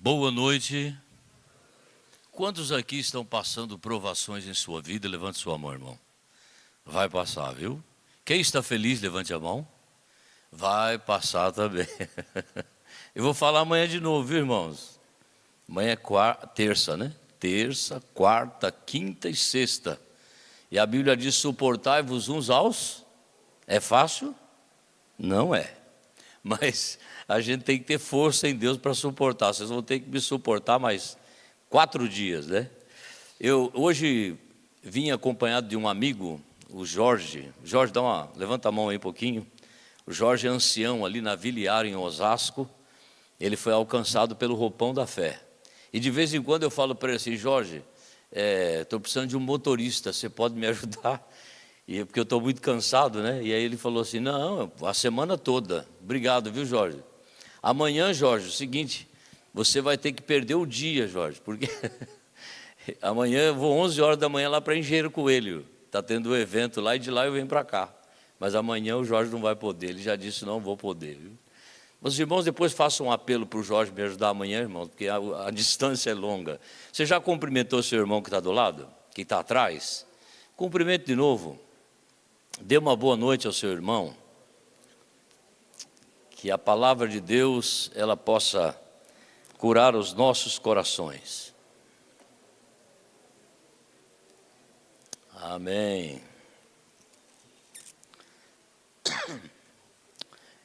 Boa noite. Quantos aqui estão passando provações em sua vida? Levante sua mão, irmão. Vai passar, viu? Quem está feliz, levante a mão. Vai passar também. Eu vou falar amanhã de novo, viu, irmãos? Amanhã é terça, né? Terça, quarta, quinta e sexta. E a Bíblia diz: suportai-vos uns aos. É fácil? Não é. Mas a gente tem que ter força em Deus para suportar. Vocês vão ter que me suportar mais 4 dias, né? Eu hoje vim acompanhado de um amigo, o Jorge. Jorge, levanta a mão aí um pouquinho. O Jorge é ancião ali na Vila Iara, em Osasco. Ele foi alcançado pelo roupão da fé. E de vez em quando eu falo para ele assim: Jorge, estou precisando de um motorista, você pode me ajudar? Porque eu estou muito cansado, né? E aí ele falou assim: não, a semana toda. Obrigado, viu, Jorge? Amanhã, Jorge, é o seguinte, você vai ter que perder o dia, Jorge, porque amanhã eu vou 11 horas da manhã lá para Engenheiro Coelho. Está tendo um evento lá e de lá eu venho para cá. Mas amanhã o Jorge não vai poder, ele já disse: não vou poder, viu? Meus irmãos, depois façam um apelo para o Jorge me ajudar amanhã, irmãos, porque a distância é longa. Você já cumprimentou seu irmão que está do lado? Que está atrás? Cumprimente de novo. Dê uma boa noite ao seu irmão. Que a palavra de Deus, ela possa curar os nossos corações. Amém.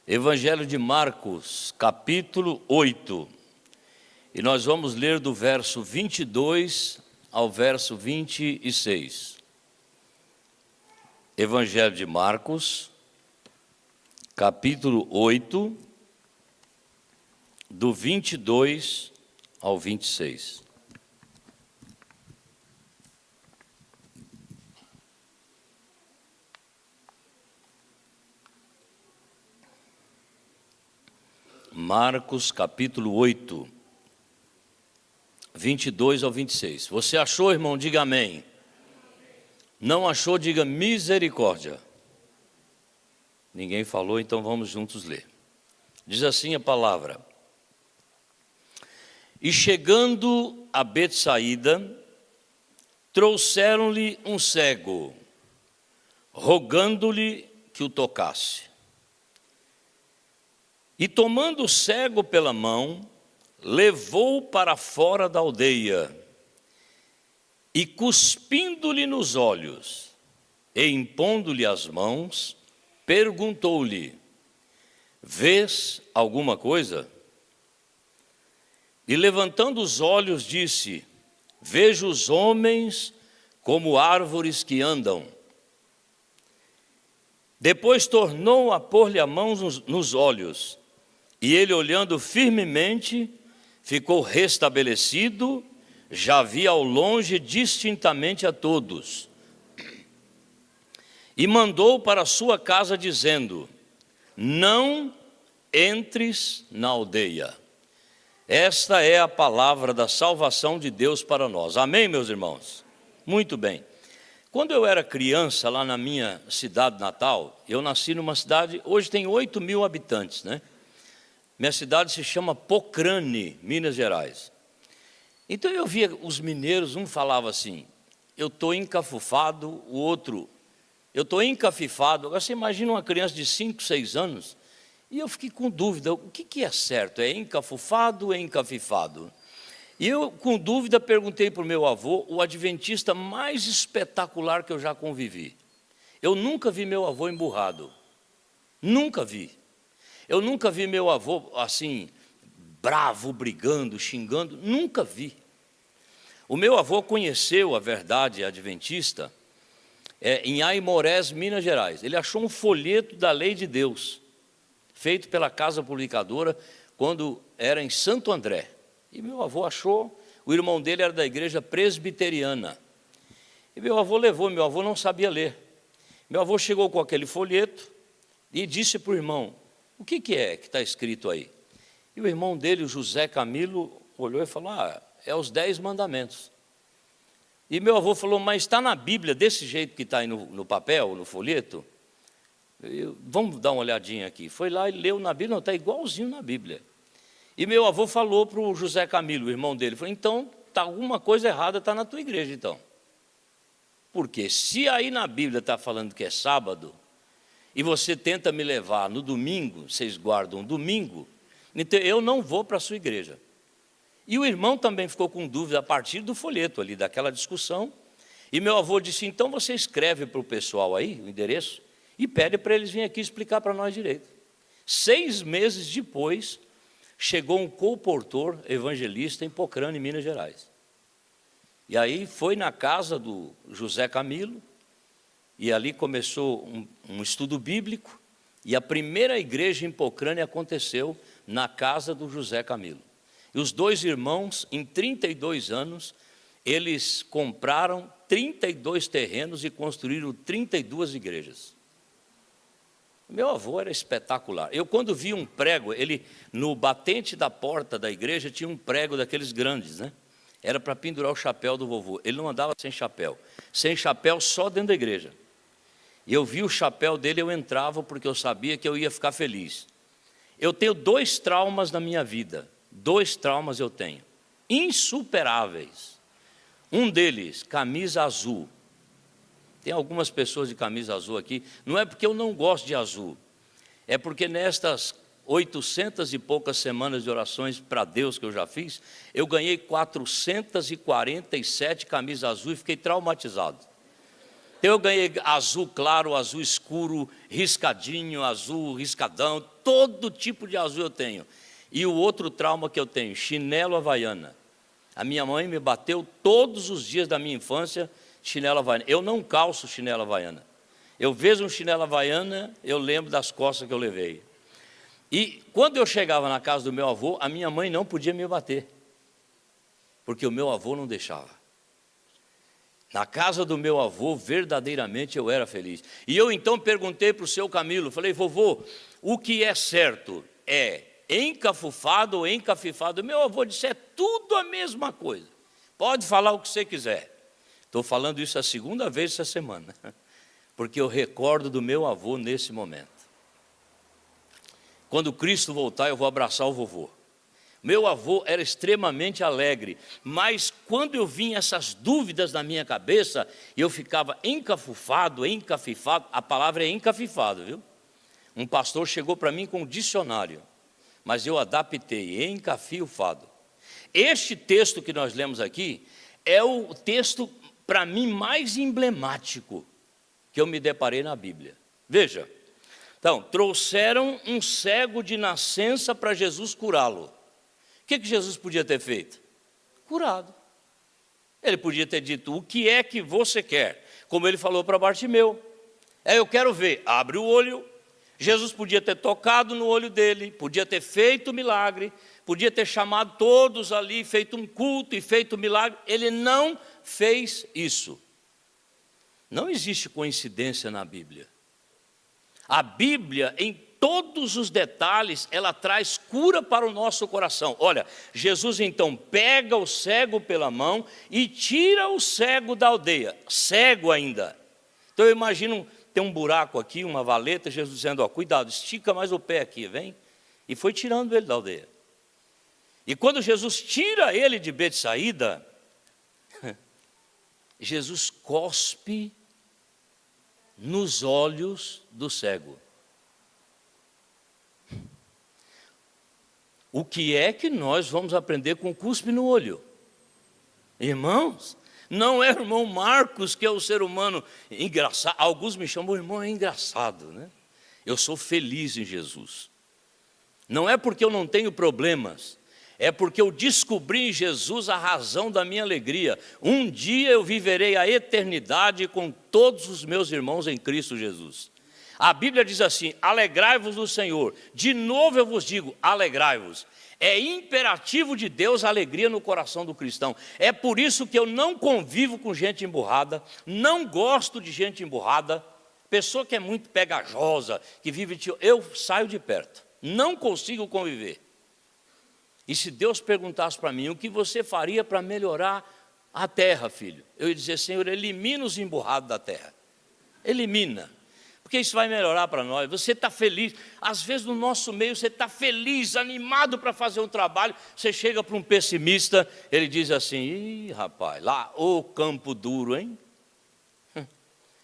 Evangelho de Marcos, capítulo 8. E nós vamos ler do verso 22 ao verso 26. Evangelho de Marcos, capítulo 8, do 22 ao 26. Marcos, capítulo 8, 22 ao 26. Você achou, irmão? Diga amém. Não achou, diga misericórdia. Ninguém falou, então vamos juntos ler. Diz assim a palavra: e chegando a Betsaída, trouxeram-lhe um cego, rogando-lhe que o tocasse. E tomando o cego pela mão, levou-o para fora da aldeia, e cuspindo-lhe nos olhos, e impondo-lhe as mãos, perguntou-lhe: vês alguma coisa? E levantando os olhos, disse: vejo os homens como árvores que andam. Depois tornou a pôr-lhe a mão nos olhos, e ele, olhando firmemente, ficou restabelecido, já via ao longe distintamente a todos. E mandou para a sua casa, dizendo: não entres na aldeia. Esta é a palavra da salvação de Deus para nós. Amém, meus irmãos? Muito bem. Quando eu era criança, lá na minha cidade natal, eu nasci numa cidade, hoje tem 8.000 habitantes, né? Minha cidade se chama Pocrane, Minas Gerais. Então eu via os mineiros, um falava assim: eu estou encafufado, o outro: eu estou encafifado. Agora você imagina uma criança de 5, 6 anos, e eu fiquei com dúvida: o que é certo? É encafufado ou é encafifado? E eu, com dúvida, perguntei para o meu avô, o adventista mais espetacular que eu já convivi. Eu nunca vi meu avô emburrado. Nunca vi. Eu nunca vi meu avô assim, bravo, brigando, xingando. Nunca vi. O meu avô conheceu a verdade adventista em Aimorés, Minas Gerais. Ele achou um folheto da Lei de Deus, feito pela Casa Publicadora, quando era em Santo André. E meu avô achou, o irmão dele era da igreja presbiteriana. E meu avô levou, meu avô não sabia ler. Meu avô chegou com aquele folheto e disse para o irmão: o que é que está escrito aí? E o irmão dele, o José Camilo, olhou e falou: é os 10 mandamentos. E meu avô falou: mas está na Bíblia desse jeito que está aí no papel, no folheto? Vamos dar uma olhadinha aqui. Foi lá e leu na Bíblia, não, está igualzinho na Bíblia. E meu avô falou para o José Camilo, o irmão dele, falou, então, alguma coisa errada está na tua igreja, então. Porque se aí na Bíblia está falando que é sábado, e você tenta me levar no domingo, vocês guardam domingo, então eu não vou para a sua igreja. E o irmão também ficou com dúvida a partir do folheto ali, daquela discussão. E meu avô disse, então você escreve para o pessoal aí, o endereço, e pede para eles virem aqui explicar para nós direito. 6 meses depois, chegou um colportor evangelista em Pocrane, Minas Gerais. E aí foi na casa do José Camilo, e ali começou um estudo bíblico, e a primeira igreja em Pocrane aconteceu na casa do José Camilo. E os 2 irmãos, em 32 anos, eles compraram 32 terrenos e construíram 32 igrejas. Meu avô era espetacular. Eu, quando vi um prego, ele no batente da porta da igreja tinha um prego daqueles grandes, né? Era para pendurar o chapéu do vovô. Ele não andava sem chapéu só dentro da igreja. E eu vi o chapéu dele, eu entrava porque eu sabia que eu ia ficar feliz. Eu tenho 2 traumas na minha vida. 2 traumas eu tenho, insuperáveis. Um deles, camisa azul. Tem algumas pessoas de camisa azul aqui. Não é porque eu não gosto de azul, é porque nestas 800 e poucas semanas de orações para Deus que eu já fiz, eu ganhei 447 camisas azul e fiquei traumatizado. Então eu ganhei azul claro, azul escuro, riscadinho, azul riscadão, todo tipo de azul eu tenho. E o outro trauma que eu tenho, chinelo havaiana. A minha mãe me bateu todos os dias da minha infância, chinelo havaiana. Eu não calço chinelo havaiana. Eu vejo um chinelo havaiana, eu lembro das costas que eu levei. E quando eu chegava na casa do meu avô, a minha mãe não podia me bater, porque o meu avô não deixava. Na casa do meu avô, verdadeiramente eu era feliz. E eu então perguntei para o seu Camilo, falei, vovô, o que é certo é encafufado ou encafifado? Meu avô disse, é tudo a mesma coisa. Pode falar o que você quiser. Estou falando isso a 2ª vez essa semana, porque eu recordo do meu avô nesse momento. Quando Cristo voltar, eu vou abraçar o vovô. Meu avô era extremamente alegre, mas quando eu vinha essas dúvidas na minha cabeça, eu ficava encafufado, encafifado, a palavra é encafifado, viu? Um pastor chegou para mim com um dicionário, mas eu adaptei, encafifado. Este texto que nós lemos aqui é o texto, para mim, mais emblemático que eu me deparei na Bíblia. Veja, então, trouxeram um cego de nascença para Jesus curá-lo. O que Jesus podia ter feito? Curado. Ele podia ter dito, o que é que você quer? Como ele falou para Bartimeu. Eu quero ver, abre o olho. Jesus podia ter tocado no olho dele, podia ter feito milagre, podia ter chamado todos ali, feito um culto e feito milagre. Ele não fez isso. Não existe coincidência na Bíblia. A Bíblia, em todos os detalhes, ela traz cura para o nosso coração. Olha, Jesus então pega o cego pela mão e tira o cego da aldeia, cego ainda. Então eu imagino, tem um buraco aqui, uma valeta, Jesus dizendo, ó, cuidado, estica mais o pé aqui, vem. E foi tirando ele da aldeia. E quando Jesus tira ele de Betsaída, Jesus cospe nos olhos do cego. O que é que nós vamos aprender com cuspe no olho? Irmãos, não é o irmão Marcos que é o ser humano engraçado. Alguns me chamam, o irmão é engraçado, né? Eu sou feliz em Jesus. Não é porque eu não tenho problemas, é porque eu descobri em Jesus a razão da minha alegria. Um dia eu viverei a eternidade com todos os meus irmãos em Cristo Jesus. A Bíblia diz assim, alegrai-vos no Senhor. De novo eu vos digo, alegrai-vos. É imperativo de Deus a alegria no coração do cristão. É por isso que eu não convivo com gente emburrada, não gosto de gente emburrada, pessoa que é muito pegajosa, que vive... Eu saio de perto, não consigo conviver. E se Deus perguntasse para mim, o que você faria para melhorar a terra, filho? Eu ia dizer, Senhor, elimina os emburrados da terra. Elimina. porque isso vai melhorar para nós. Você está feliz, às vezes no nosso meio você está feliz, animado para fazer um trabalho, você chega para um pessimista, ele diz assim: ih, rapaz, lá o campo duro, hein?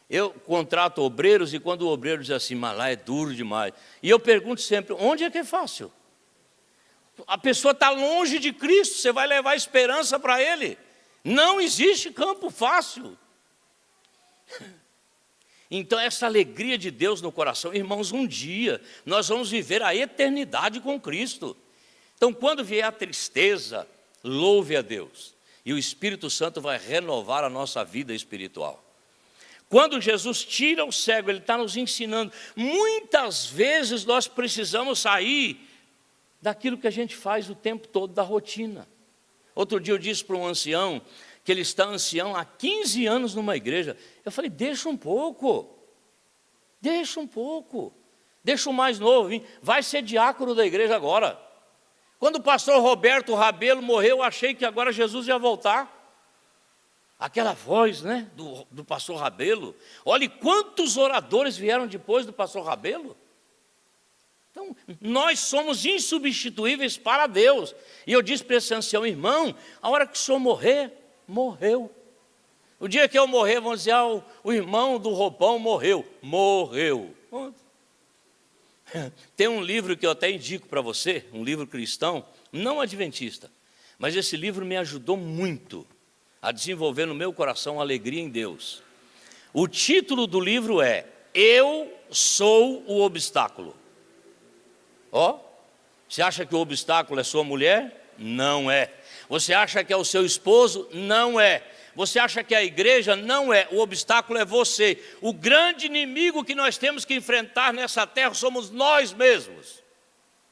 Eu contrato obreiros e quando o obreiro diz assim, mas lá é duro demais, e eu pergunto sempre, onde é que é fácil? A pessoa está longe de Cristo, você vai levar esperança para ele. Não existe campo fácil. Então essa alegria de Deus no coração, irmãos, um dia nós vamos viver a eternidade com Cristo. Então quando vier a tristeza, louve a Deus, e o Espírito Santo vai renovar a nossa vida espiritual. Quando Jesus tira o cego, Ele está nos ensinando. Muitas vezes nós precisamos sair daquilo que a gente faz o tempo todo, da rotina. Outro dia eu disse para um ancião, que ele está ancião há 15 anos numa igreja. Eu falei, deixa um pouco, deixa o mais novo, hein? Vai ser diácono da igreja agora. Quando o pastor Roberto Rabelo morreu, eu achei que agora Jesus ia voltar. Aquela voz, né, do pastor Rabelo. Olhe quantos oradores vieram depois do pastor Rabelo. Então, nós somos insubstituíveis para Deus. E eu disse para esse ancião, irmão, a hora que o senhor morrer, morreu. O dia que eu morrer, vão dizer, o irmão do roupão morreu. Morreu. Tem um livro que eu até indico para você, um livro cristão, não adventista, mas esse livro me ajudou muito a desenvolver no meu coração alegria em Deus. O título do livro é Eu Sou o Obstáculo. Você acha que o obstáculo é sua mulher? Não é. Você acha que é o seu esposo? Não é. Você acha que é a igreja? Não é. O obstáculo é você. O grande inimigo que nós temos que enfrentar nessa terra somos nós mesmos.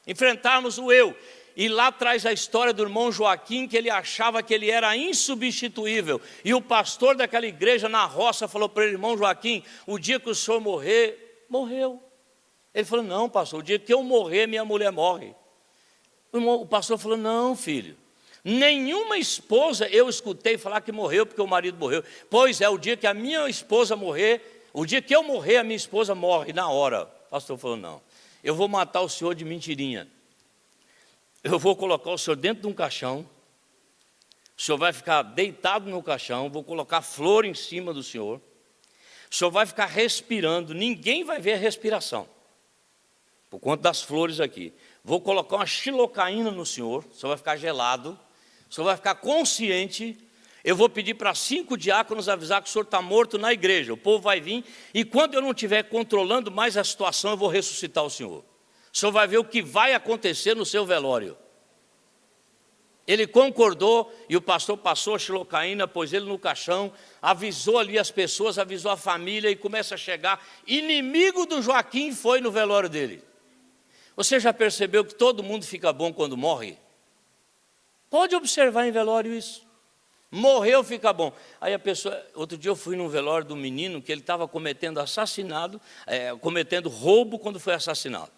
Enfrentarmos o eu. E lá traz a história do irmão Joaquim, que ele achava que ele era insubstituível. E o pastor daquela igreja na roça falou para ele, irmão Joaquim, o dia que o senhor morrer, morreu. Ele falou, não, pastor, o dia que eu morrer, minha mulher morre. O pastor falou, não, filho, nenhuma esposa eu escutei falar que morreu porque o marido morreu. Pois é, o dia que a minha esposa morrer, o dia que eu morrer, a minha esposa morre na hora. O pastor falou, não, eu vou matar o senhor de mentirinha. Eu vou colocar o senhor dentro de um caixão, o senhor vai ficar deitado no caixão, vou colocar flor em cima do senhor, o senhor vai ficar respirando, ninguém vai ver a respiração, por conta das flores aqui. Vou colocar uma xilocaína no senhor, o senhor vai ficar gelado, o senhor vai ficar consciente. Eu vou pedir para 5 diáconos avisar que o senhor está morto na igreja, o povo vai vir, e quando eu não estiver controlando mais a situação, eu vou ressuscitar o senhor. O senhor vai ver o que vai acontecer no seu velório. Ele concordou e o pastor passou a xilocaína, pôs ele no caixão, avisou ali as pessoas, avisou a família e começa a chegar. Inimigo do Joaquim foi no velório dele. Você já percebeu que todo mundo fica bom quando morre? Pode observar em velório isso. Morreu, fica bom. Aí a pessoa, outro dia eu fui num velório do menino que ele estava cometendo cometendo roubo quando foi assassinado.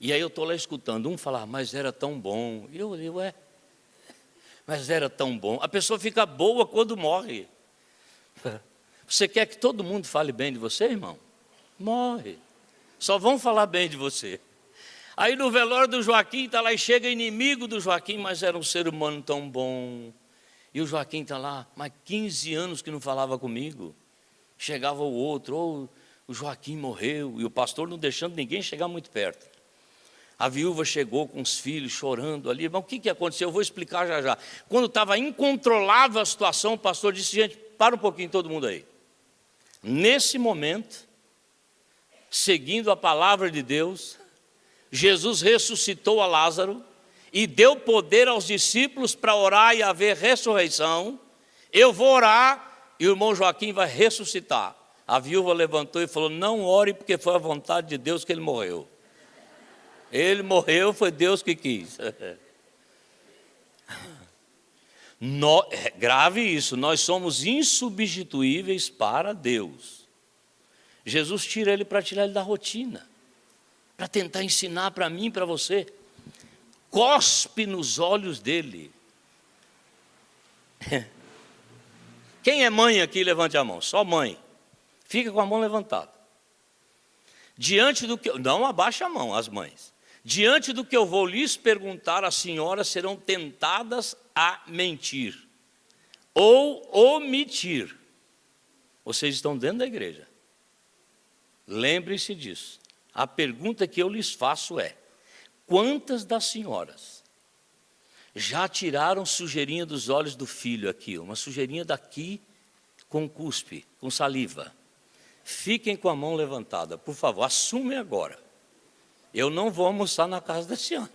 E aí eu estou lá escutando, um falar, mas era tão bom. E eu olhei, mas era tão bom. A pessoa fica boa quando morre. Você quer que todo mundo fale bem de você, irmão? Morre. Só vão falar bem de você. Aí no velório do Joaquim, está lá e chega inimigo do Joaquim, mas era um ser humano tão bom. E o Joaquim está lá, mas 15 anos que não falava comigo. Chegava o outro, o Joaquim morreu, e o pastor não deixando ninguém chegar muito perto. A viúva chegou com os filhos chorando ali. Mas o que aconteceu? Eu vou explicar já já. Quando estava incontrolável a situação, o pastor disse, gente, para um pouquinho todo mundo aí. Nesse momento, seguindo a palavra de Deus, Jesus ressuscitou a Lázaro e deu poder aos discípulos para orar e haver ressurreição. Eu vou orar e o irmão Joaquim vai ressuscitar. A viúva levantou e falou, não ore porque foi a vontade de Deus que ele morreu. Ele morreu, foi Deus que quis. Grave isso, nós somos insubstituíveis para Deus. Jesus tira ele para tirar ele da rotina, para tentar ensinar para mim e para você. Cospe nos olhos dele. Quem é mãe aqui, levante a mão. Só mãe. Fica com a mão levantada. Diante do que... Não abaixa a mão, as mães. Diante do que eu vou lhes perguntar, as senhoras serão tentadas a mentir ou omitir. Vocês estão dentro da igreja. Lembrem-se disso. A pergunta que eu lhes faço é: quantas das senhoras já tiraram sujeirinha dos olhos do filho aqui? Uma sujeirinha daqui com cuspe, com saliva. Fiquem com a mão levantada, por favor, assumem agora. Eu não vou almoçar na casa da senhora.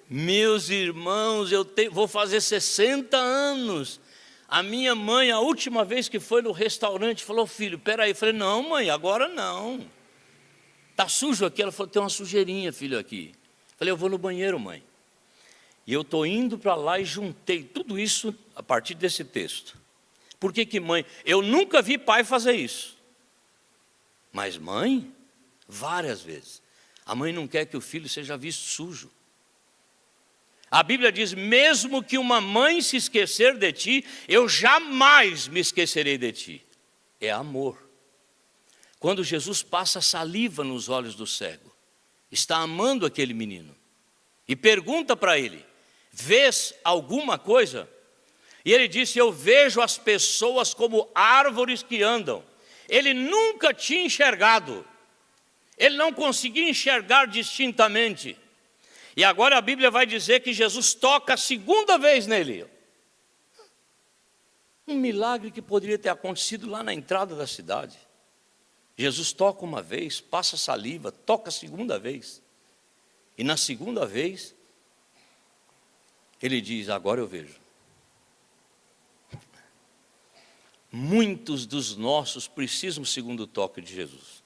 Meus irmãos, vou fazer 60 anos. A minha mãe, a última vez que foi no restaurante, falou: filho, peraí. Eu falei: não, mãe, agora não. Está sujo aqui? Ela falou: tem uma sujeirinha, filho, aqui. Eu falei: eu vou no banheiro, mãe. E eu estou indo para lá e juntei tudo isso a partir desse texto. Por que mãe? Eu nunca vi pai fazer isso. Mas mãe, várias vezes. A mãe não quer que o filho seja visto sujo. A Bíblia diz: mesmo que uma mãe se esquecer de ti, eu jamais me esquecerei de ti. É amor. Quando Jesus passa saliva nos olhos do cego, está amando aquele menino. E pergunta para ele: vês alguma coisa? E ele disse: eu vejo as pessoas como árvores que andam. Ele nunca tinha enxergado. Ele não conseguia enxergar distintamente. E agora a Bíblia vai dizer que Jesus toca a segunda vez nele. Um milagre que poderia ter acontecido lá na entrada da cidade. Jesus toca uma vez, passa saliva, toca a segunda vez. E na segunda vez, ele diz: agora eu vejo. Muitos dos nossos precisam do segundo toque de Jesus.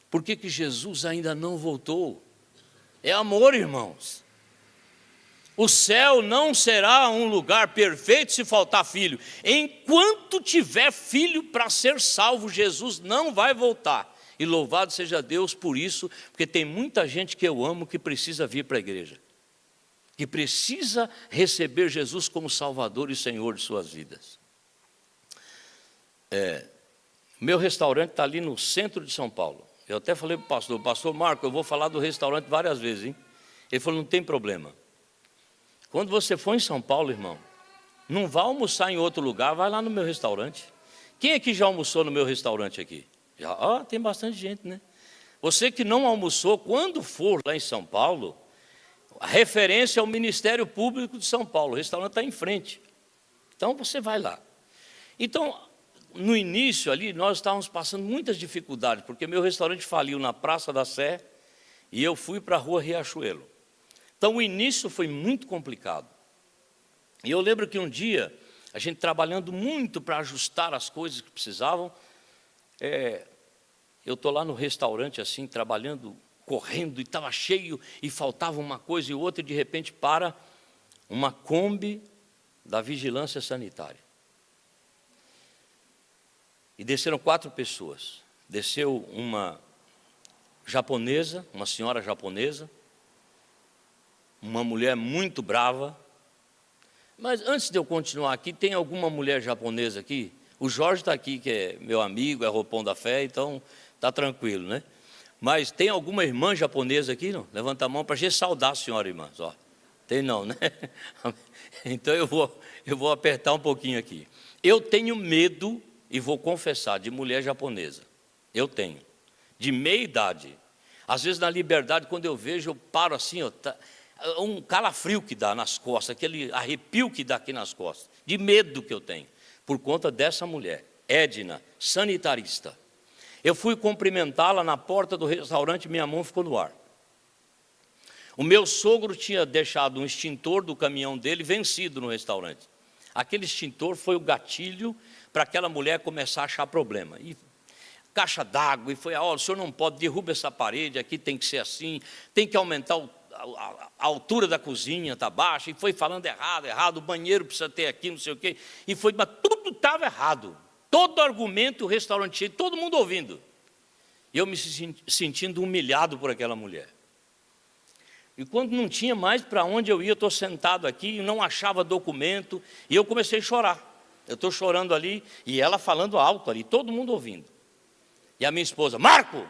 Por que Jesus ainda não voltou? É amor, irmãos. O céu não será um lugar perfeito se faltar filho. Enquanto tiver filho para ser salvo, Jesus não vai voltar. E louvado seja Deus por isso, porque tem muita gente que eu amo que precisa vir para a igreja, que precisa receber Jesus como Salvador e Senhor de suas vidas. Meu restaurante está ali no centro de São Paulo. Eu até falei para o pastor Marco, eu vou falar do restaurante várias vezes, hein? Ele falou: não tem problema. Quando você for em São Paulo, irmão, não vá almoçar em outro lugar, vai lá no meu restaurante. Quem aqui já almoçou no meu restaurante aqui? Já, tem bastante gente, né? Você que não almoçou, quando for lá em São Paulo, a referência é o Ministério Público de São Paulo. O restaurante está em frente. Então você vai lá. Então, no início ali, nós estávamos passando muitas dificuldades, porque meu restaurante faliu na Praça da Sé e eu fui para a Rua Riachuelo. Então o início foi muito complicado. E eu lembro que um dia, a gente trabalhando muito para ajustar as coisas que precisavam, eu estou lá no restaurante assim, trabalhando, correndo, e estava cheio, e faltava uma coisa e outra, e de repente para uma Kombi da Vigilância Sanitária. E desceram 4 pessoas. Desceu uma japonesa, uma senhora japonesa, uma mulher muito brava. Mas antes de eu continuar aqui, tem alguma mulher japonesa aqui? O Jorge está aqui, que é meu amigo, é roupão da fé, então está tranquilo, né? Mas tem alguma irmã japonesa aqui, não? Levanta a mão para a gente saudar a senhora, irmãs. Ó, tem não, né? Então eu vou apertar um pouquinho aqui. Eu tenho medo, e vou confessar, de mulher japonesa. Eu tenho. De meia idade. Às vezes na Liberdade, quando eu vejo, eu paro assim, um calafrio que dá nas costas, aquele arrepio que dá aqui nas costas, de medo que eu tenho, por conta dessa mulher, Edna, sanitarista. Eu fui cumprimentá-la na porta do restaurante, minha mão ficou no ar. O meu sogro tinha deixado um extintor do caminhão dele vencido no restaurante. Aquele extintor foi o gatilho para aquela mulher começar a achar problema. E caixa d'água, e foi: olha, o senhor não pode, derrubar essa parede, aqui tem que ser assim, tem que aumentar a altura da cozinha, está baixa, e foi falando errado, o banheiro precisa ter aqui, não sei o quê, e foi, mas tudo estava errado, todo argumento, o restaurante cheio, todo mundo ouvindo, e eu me sentindo humilhado por aquela mulher. E quando não tinha mais para onde eu ia, eu estou sentado aqui, e não achava documento, e eu comecei a chorar. Eu estou chorando ali e ela falando alto ali, todo mundo ouvindo. E a minha esposa, Marco!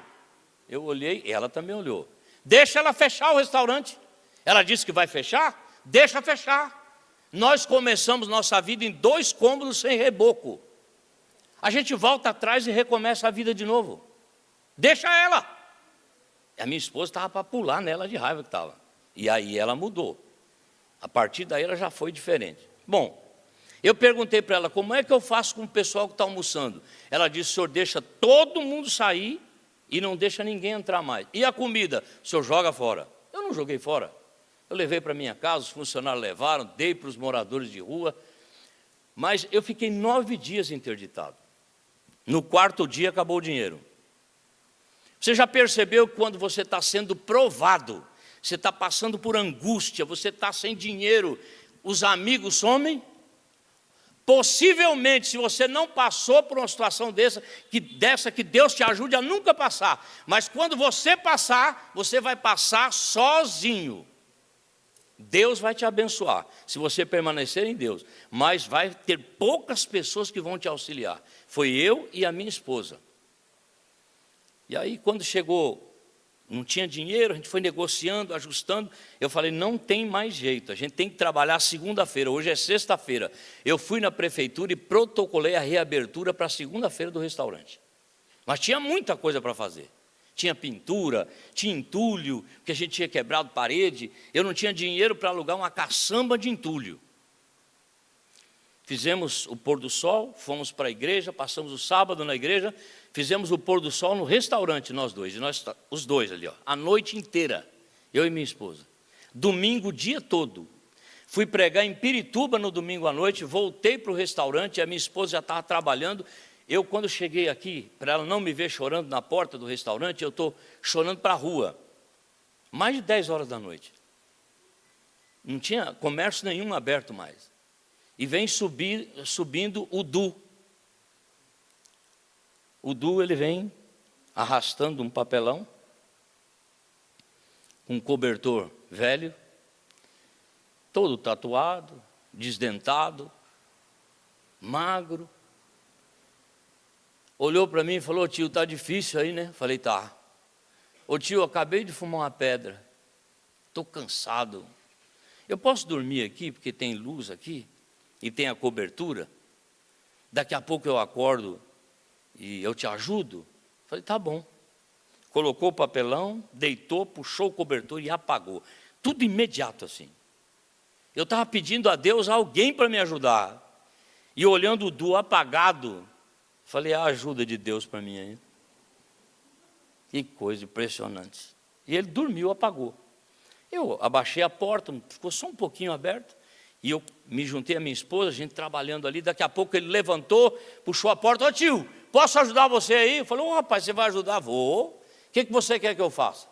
Eu olhei, ela também olhou. Deixa ela fechar o restaurante. Ela disse que vai fechar, deixa fechar. Nós começamos nossa vida em 2 cômodos sem reboco. A gente volta atrás e recomeça a vida de novo. Deixa ela. E a minha esposa estava para pular nela de raiva que estava. E aí ela mudou. A partir daí ela já foi diferente. Bom, eu perguntei para ela, como é que eu faço com o pessoal que está almoçando? Ela disse, o senhor deixa todo mundo sair e não deixa ninguém entrar mais. E a comida? O senhor joga fora. Eu não joguei fora. Eu levei para minha casa, os funcionários levaram, dei para os moradores de rua. Mas eu fiquei 9 dias interditado. No 4º dia acabou o dinheiro. Você já percebeu que quando você está sendo provado, você está passando por angústia, você está sem dinheiro, os amigos somem? Possivelmente, se você não passou por uma situação dessa que Deus te ajude a nunca passar. Mas quando você passar, você vai passar sozinho. Deus vai te abençoar, se você permanecer em Deus. Mas vai ter poucas pessoas que vão te auxiliar. Foi eu e a minha esposa. E aí, quando chegou, não tinha dinheiro, a gente foi negociando, ajustando. Eu falei, não tem mais jeito, a gente tem que trabalhar segunda-feira, hoje é sexta-feira. Eu fui na prefeitura e protocolei a reabertura para segunda-feira do restaurante. Mas tinha muita coisa para fazer. Tinha pintura, tinha entulho, porque a gente tinha quebrado parede. Eu não tinha dinheiro para alugar uma caçamba de entulho. Fizemos o pôr do sol, fomos para a igreja, passamos o sábado na igreja, fizemos o pôr do sol no restaurante, nós dois, e nós, os dois ali, ó, a noite inteira, eu e minha esposa. Domingo, o dia todo. Fui pregar em Pirituba no domingo à noite, voltei para o restaurante, a minha esposa já estava trabalhando. Eu, quando cheguei aqui, para ela não me ver chorando na porta do restaurante, eu estou chorando para a rua. Mais de 10 horas da noite. Não tinha comércio nenhum aberto mais. E vem subindo o Du. O Du, ele vem arrastando um papelão, um cobertor velho, todo tatuado, desdentado, magro. Olhou para mim e falou, tio, está difícil aí, né? Falei, tá. Ô tio, acabei de fumar uma pedra, estou cansado. Eu posso dormir aqui, porque tem luz aqui, e tem a cobertura? Daqui a pouco eu acordo e eu te ajudo? Falei, tá bom. Colocou o papelão, deitou, puxou o cobertor e apagou. Tudo imediato assim. Eu estava pedindo a Deus alguém para me ajudar. E olhando o Du apagado, falei, a ajuda de Deus para mim aí. Que coisa impressionante. E ele dormiu, apagou. Eu abaixei a porta, ficou só um pouquinho aberto. E eu me juntei à minha esposa, a gente trabalhando ali. Daqui a pouco ele levantou, puxou a porta. Ô tio, posso ajudar você aí? Eu falei, ô rapaz, você vai ajudar? Vou. O que você quer que eu faça?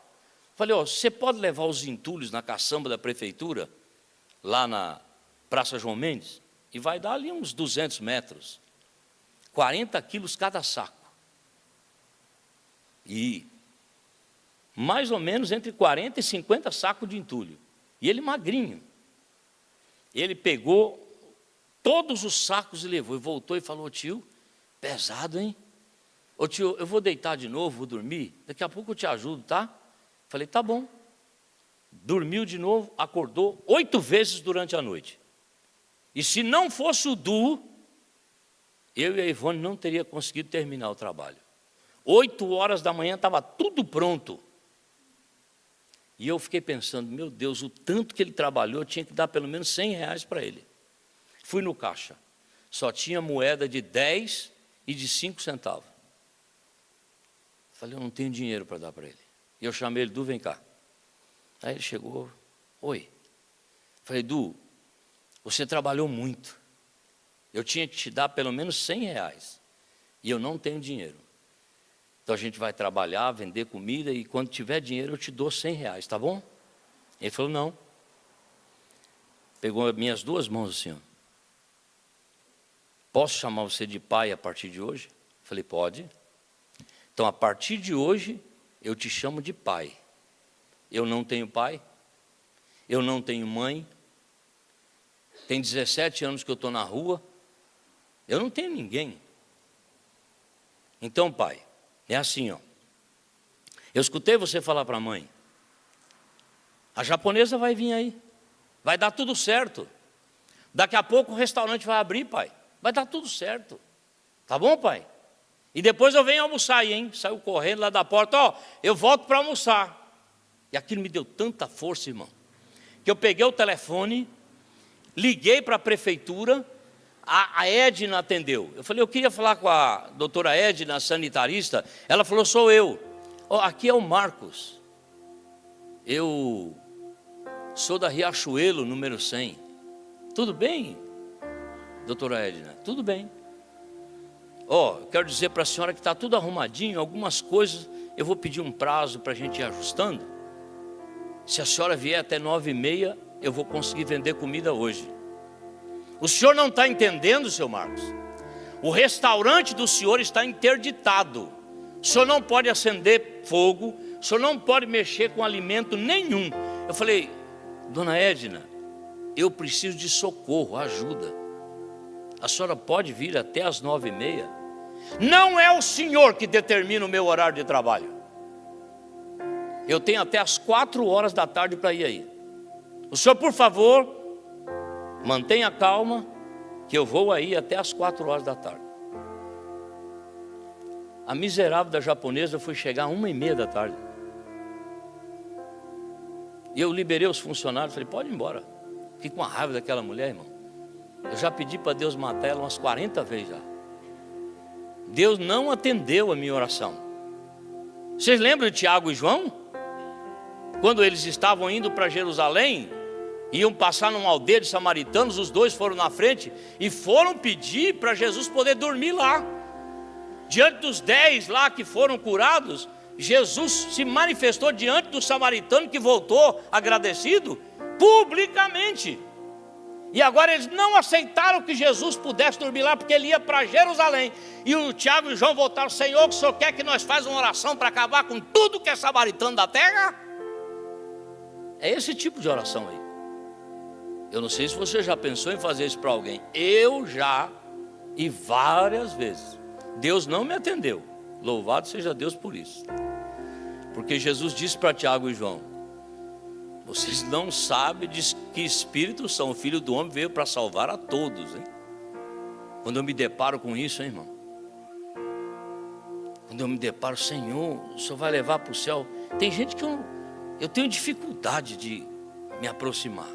Falei, você pode levar os entulhos na caçamba da prefeitura, lá na Praça João Mendes? E vai dar ali uns 200 metros. 40 quilos cada saco. E mais ou menos entre 40 e 50 sacos de entulho. E ele magrinho. Ele pegou todos os sacos e levou. E voltou e falou, tio, pesado, hein? Ô tio, eu vou deitar de novo, vou dormir. Daqui a pouco eu te ajudo, tá? Falei, tá bom. Dormiu de novo, acordou 8 vezes durante a noite. E se não fosse o Du, eu e a Ivone não teria conseguido terminar o trabalho. 8 horas da manhã estava tudo pronto. E eu fiquei pensando, meu Deus, o tanto que ele trabalhou, eu tinha que dar pelo menos 100 reais para ele. Fui no caixa, só tinha moeda de 10 e de 5 centavos. Falei, eu não tenho dinheiro para dar para ele. E eu chamei ele, Du, vem cá. Aí ele chegou, oi. Falei, Du, você trabalhou muito. Eu tinha que te dar pelo menos 100 reais. E eu não tenho dinheiro. Então a gente vai trabalhar, vender comida e quando tiver dinheiro eu te dou 100 reais, tá bom? Ele falou, não. Pegou minhas 2 mãos assim, ó. Posso chamar você de pai a partir de hoje? Falei, pode. Então a partir de hoje eu te chamo de pai. Eu não tenho pai, eu não tenho mãe. Tem 17 anos que eu estou na rua. Eu não tenho ninguém. Então, pai, é assim, ó. Eu escutei você falar para a mãe. A japonesa vai vir aí. Vai dar tudo certo. Daqui a pouco o restaurante vai abrir, pai. Vai dar tudo certo. Tá bom, pai? E depois eu venho almoçar aí, hein? Saiu correndo lá da porta, ó, eu volto para almoçar. E aquilo me deu tanta força, irmão, que eu peguei o telefone, liguei para a prefeitura, a Edna atendeu. Eu falei, eu queria falar com a doutora Edna, sanitarista. Ela falou, sou eu. Ó, aqui é o Marcos. Eu sou da Riachuelo, número 100. Tudo bem, doutora Edna? Tudo bem. Ó, eu quero dizer para a senhora que está tudo arrumadinho, algumas coisas eu vou pedir um prazo para a gente ir ajustando. Se a senhora vier até 9h30, eu vou conseguir vender comida hoje. O senhor não está entendendo, seu Marcos? O restaurante do senhor está interditado. O senhor não pode acender fogo, o senhor não pode mexer com alimento nenhum. Eu falei, dona Edna, eu preciso de socorro, ajuda. A senhora pode vir até as 9h30? Não é o senhor que determina o meu horário de trabalho. Eu tenho até as 4h da tarde para ir aí. O senhor, por favor, mantenha calma, que eu vou aí até as 4h da tarde. A miserável da japonesa foi chegar 1h30 da tarde. E eu liberei os funcionários, falei, pode ir embora. Fiquei com a raiva daquela mulher, irmão. Eu já pedi para Deus matar ela umas 40 vezes já. Deus não atendeu a minha oração. Vocês lembram de Tiago e João? Quando eles estavam indo para Jerusalém, iam passar numa aldeia de samaritanos, os dois foram na frente e foram pedir para Jesus poder dormir lá. Diante dos 10 lá que foram curados, Jesus se manifestou diante do samaritano que voltou agradecido, publicamente. E agora eles não aceitaram que Jesus pudesse dormir lá, porque ele ia para Jerusalém. E o Tiago e o João voltaram, Senhor, que o Senhor quer que nós façamos uma oração para acabar com tudo que é samaritano da terra? É esse tipo de oração aí. Eu não sei se você já pensou em fazer isso para alguém. Eu já, e várias vezes. Deus não me atendeu. Louvado seja Deus por isso. Porque Jesus disse para Tiago e João, vocês não sabem de que espírito são. O Filho do Homem veio para salvar a todos, hein? Quando eu me deparo com isso, hein, irmão? Quando eu me deparo, Senhor, o Senhor vai levar para o céu. Tem gente que eu tenho dificuldade de me aproximar.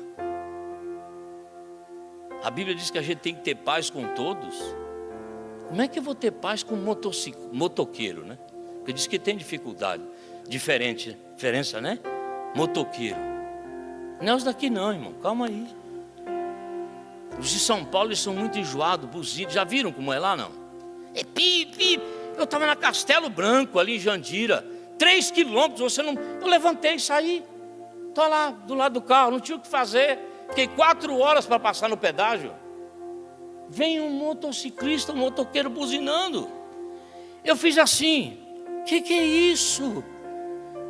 A Bíblia diz que a gente tem que ter paz com todos. Como é que eu vou ter paz com motoqueiro, né? Porque diz que tem dificuldade. Diferença, né? Motoqueiro. Não é os daqui não, irmão, calma aí. Os de São Paulo, eles são muito enjoados, buzidos. Já viram como é lá, não? É pi. Eu estava na Castelo Branco, ali em Jandira, 3 quilômetros, eu levantei e saí. Estou lá, do lado do carro, não tinha o que fazer. Fiquei 4 horas para passar no pedágio. Vem um motociclista, um motoqueiro buzinando. Eu fiz assim, que é isso?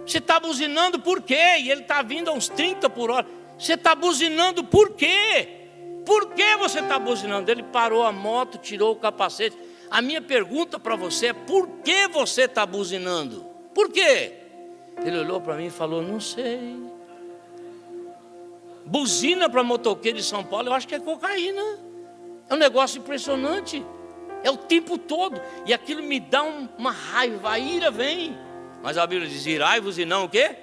Você está buzinando por quê? E ele está vindo a uns 30 por hora. Você está buzinando por quê? Por que você está buzinando? Ele parou a moto, tirou o capacete. A minha pergunta para você é, por que você está buzinando? Por quê? Ele olhou para mim e falou, não sei. Buzina para motoqueiro de São Paulo, eu acho que é cocaína. É um negócio impressionante. É o tempo todo. E aquilo me dá uma raiva, a ira vem. Mas a Bíblia diz, irai-vos e não o quê?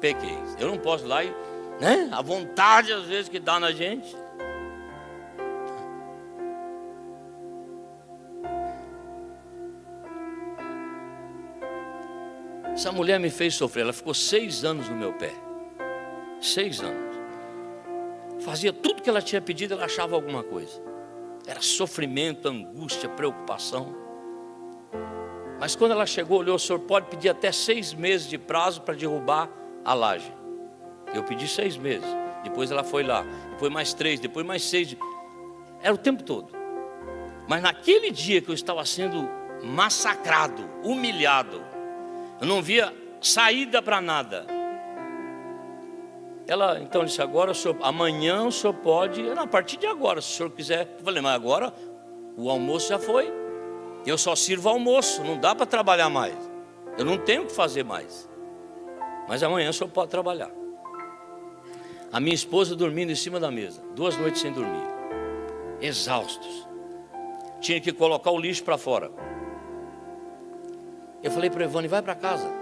Pequeis. Eu não posso ir lá e, né? A vontade às vezes que dá na gente. Essa mulher me fez sofrer. Ela ficou 6 anos no meu pé. 6 anos. Fazia tudo que ela tinha pedido, ela achava alguma coisa. Era sofrimento, angústia, preocupação. Mas quando ela chegou, olhou, o senhor pode pedir até 6 meses de prazo para derrubar a laje. Eu pedi 6 meses. Depois ela foi lá. Depois mais 3, depois mais 6. Era o tempo todo. Mas naquele dia que eu estava sendo massacrado, humilhado, eu não via saída para nada. Ela então disse, agora o senhor, amanhã o senhor pode, a partir de agora, se o senhor quiser. Eu falei, mas agora O almoço já foi. Eu só sirvo almoço, não dá para trabalhar mais. Eu não tenho o que fazer mais. Mas amanhã o senhor pode trabalhar. A minha esposa dormindo em cima da mesa, 2 noites sem dormir, exaustos. Tinha que colocar o lixo para fora. Eu falei para o Evane, vai para casa.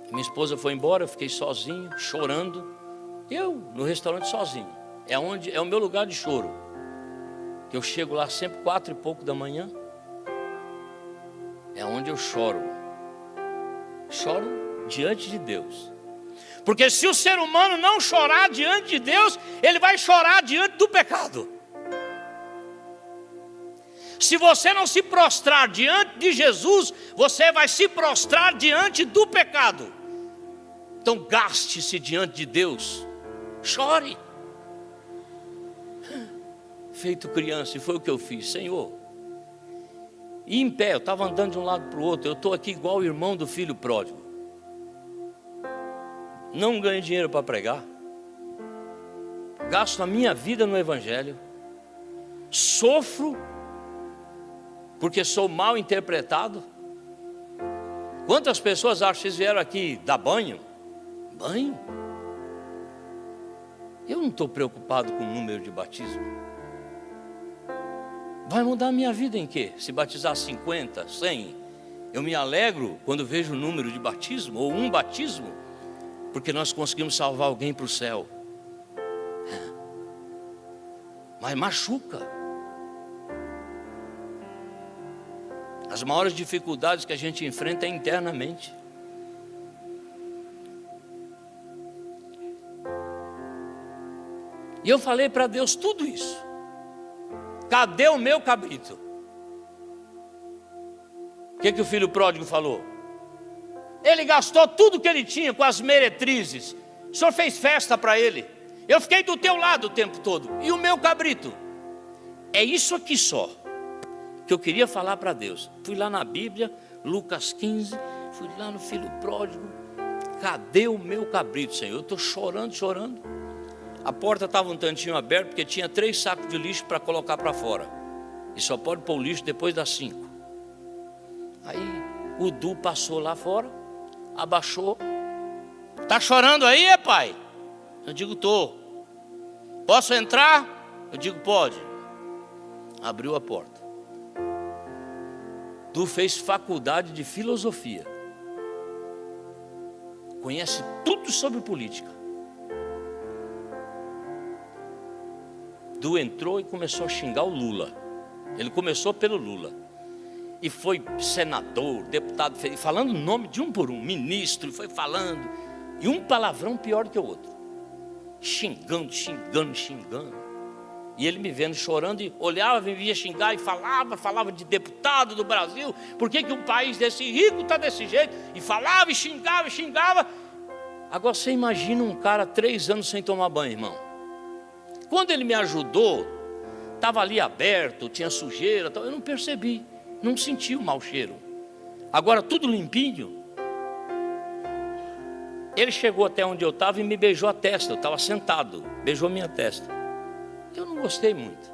Minha esposa foi embora, eu fiquei sozinho, chorando. Eu no restaurante sozinho. É o meu lugar de choro. Eu chego lá sempre 4 e pouco da manhã. É onde eu choro. Choro diante de Deus. Porque se o ser humano não chorar diante de Deus, ele vai chorar diante do pecado. Se você não se prostrar diante de Jesus, você vai se prostrar diante do pecado. Então gaste-se diante de Deus. Chore. Feito criança, e foi o que eu fiz. Senhor, e em pé, eu estava andando de um lado para o outro. Eu estou aqui igual o irmão do filho pródigo. Não ganho dinheiro para pregar. Gasto a minha vida no Evangelho. Sofro porque sou mal interpretado. Quantas pessoas acham que vocês vieram aqui dar banho? Banho? Eu não estou preocupado com o número de batismo. Vai mudar a minha vida em quê? Se batizar 50, 100? Eu me alegro quando vejo o número de batismo, ou um batismo, porque nós conseguimos salvar alguém para o céu. Mas machuca. As maiores dificuldades que a gente enfrenta é internamente. E eu falei para Deus tudo isso. Cadê o meu cabrito? O que o filho pródigo falou? Ele gastou tudo que ele tinha com as meretrizes. O senhor fez festa para ele. Eu fiquei do teu lado o tempo todo. E o meu cabrito? É isso aqui só que eu queria falar para Deus. Fui lá na Bíblia, Lucas 15. Fui lá no filho pródigo. Cadê o meu cabrito, Senhor? Eu estou chorando, chorando. A porta estava um tantinho aberta, porque tinha 3 sacos de lixo para colocar para fora. E só pode pôr o lixo depois das 5. Aí o Du passou lá fora, abaixou. Está chorando aí, pai? Eu digo, estou. Posso entrar? Eu digo, pode. Abriu a porta. Du fez faculdade de filosofia. Conhece tudo sobre política. Du entrou e começou a xingar o Lula. Ele começou pelo Lula. E foi senador, deputado, falando o nome de um por um, ministro, foi falando. E um palavrão pior do que o outro. Xingando, xingando, xingando. E ele me vendo chorando e olhava, me via xingar e falava de deputado do Brasil. Por que um país desse rico está desse jeito? E falava e xingava, xingava. Agora você imagina um cara 3 anos sem tomar banho, irmão. Quando ele me ajudou, estava ali aberto, tinha sujeira, eu não percebi, não senti o mau cheiro. Agora tudo limpinho. Ele chegou até onde eu estava e me beijou a testa. Eu estava sentado, beijou minha testa. Eu não gostei muito.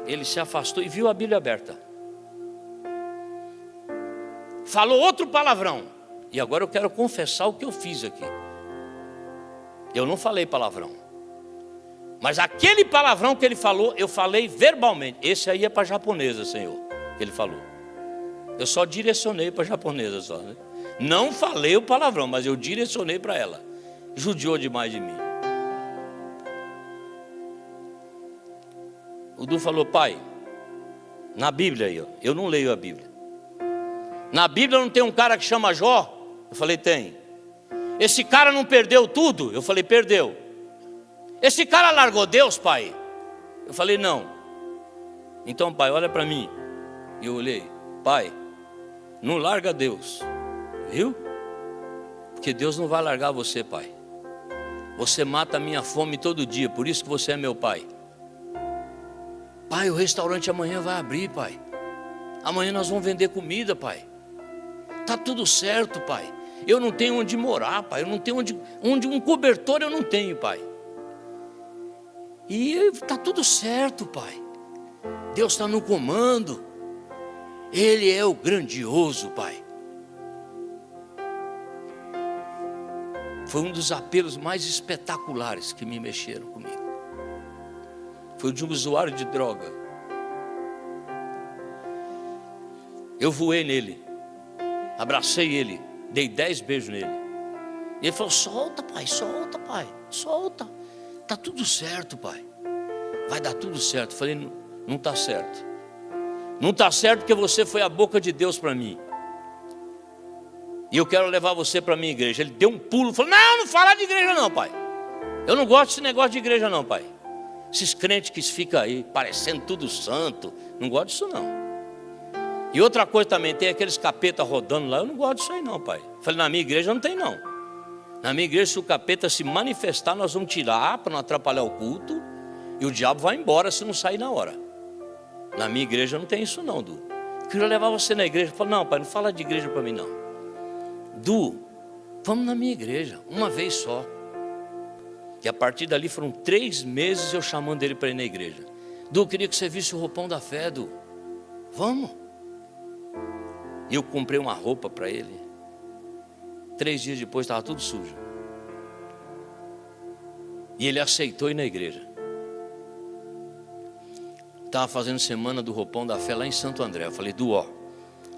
Ele se afastou e viu a Bíblia aberta. Falou outro palavrão. E agora eu quero confessar o que eu fiz aqui. Eu não falei palavrão. Mas aquele palavrão que ele falou, eu falei verbalmente. Esse aí é para japonesa, Senhor, que ele falou. Eu só direcionei para japonesa só, né? Não falei o palavrão, mas eu direcionei para ela. Judiou demais de mim. O Du falou, pai, na Bíblia aí, eu não leio a Bíblia. Na Bíblia não tem um cara que chama Jó? Eu falei, tem. Esse cara não perdeu tudo? Eu falei, perdeu. Esse cara largou Deus, pai? Eu falei, não. Então, pai, olha para mim. E eu olhei, pai, não larga Deus, viu? Porque Deus não vai largar você, pai. Você mata a minha fome todo dia, por isso que você é meu pai. Pai, o restaurante amanhã vai abrir, pai. Amanhã nós vamos vender comida, pai. Tá tudo certo, pai. Eu não tenho onde morar, pai. Eu não tenho onde um cobertor eu não tenho, pai. E está tudo certo, pai. Deus está no comando. Ele é o grandioso, pai. Foi um dos apelos mais espetaculares que me mexeram comigo. Foi o de um usuário de droga. Eu voei nele, abracei ele, dei 10 beijos nele. E ele falou: solta, pai, solta. Está tudo certo, pai. Vai dar tudo certo. Eu falei: não está certo. Não está certo porque você foi a boca de Deus para mim. E eu quero levar você para a minha igreja. Ele deu um pulo e falou: não fala de igreja não, pai. Eu não gosto desse negócio de igreja não, pai. Esses crentes que ficam aí parecendo tudo santo, não gosto disso não. E outra coisa também, tem aqueles capeta rodando lá, eu não gosto disso aí não, pai. Eu falei: na minha igreja não tem não. Na minha igreja, se o capeta se manifestar, nós vamos tirar para não atrapalhar o culto. E o diabo vai embora se não sair na hora. Na minha igreja não tem isso não, Du. Eu queria levar você na igreja. Eu falei: não, pai, não fala de igreja para mim não. Du, vamos na minha igreja, uma vez só. E a partir dali foram 3 meses eu chamando ele para ir na igreja. Du, eu queria que você visse o roupão da fé, Du. Vamos. E eu comprei uma roupa para ele. 3 dias depois estava tudo sujo. E ele aceitou ir na igreja. Estava fazendo semana do roupão da fé lá em Santo André. Eu falei: Du, ó,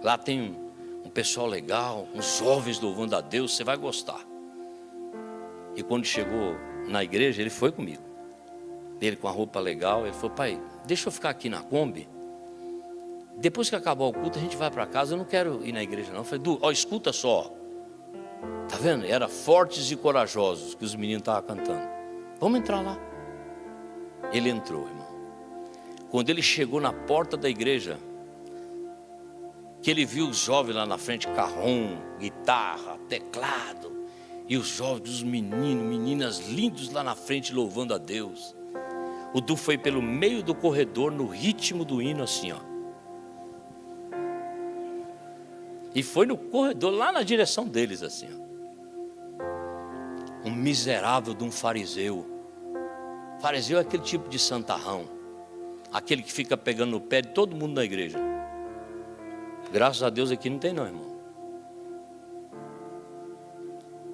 lá tem um pessoal legal, uns jovens louvando a Deus, você vai gostar. E quando chegou na igreja, ele foi comigo. Ele com a roupa legal, ele falou: pai, deixa eu ficar aqui na Kombi. Depois que acabar o culto, a gente vai para casa. Eu não quero ir na igreja não. Eu falei: Du, ó, escuta só. Tá vendo? Era Fortes e Corajosos que os meninos estavam cantando. Vamos entrar lá. Ele entrou, irmão. Quando ele chegou na porta da igreja, que ele viu os jovens lá na frente, carrom, guitarra, teclado, e os jovens, os meninos, meninas lindos lá na frente louvando a Deus. O Du foi pelo meio do corredor no ritmo do hino assim, ó. E foi no corredor lá na direção deles assim, ó. Um miserável de um fariseu. Fariseu é aquele tipo de santarrão, aquele que fica pegando no pé de todo mundo na igreja. Graças a Deus aqui não tem não, irmão.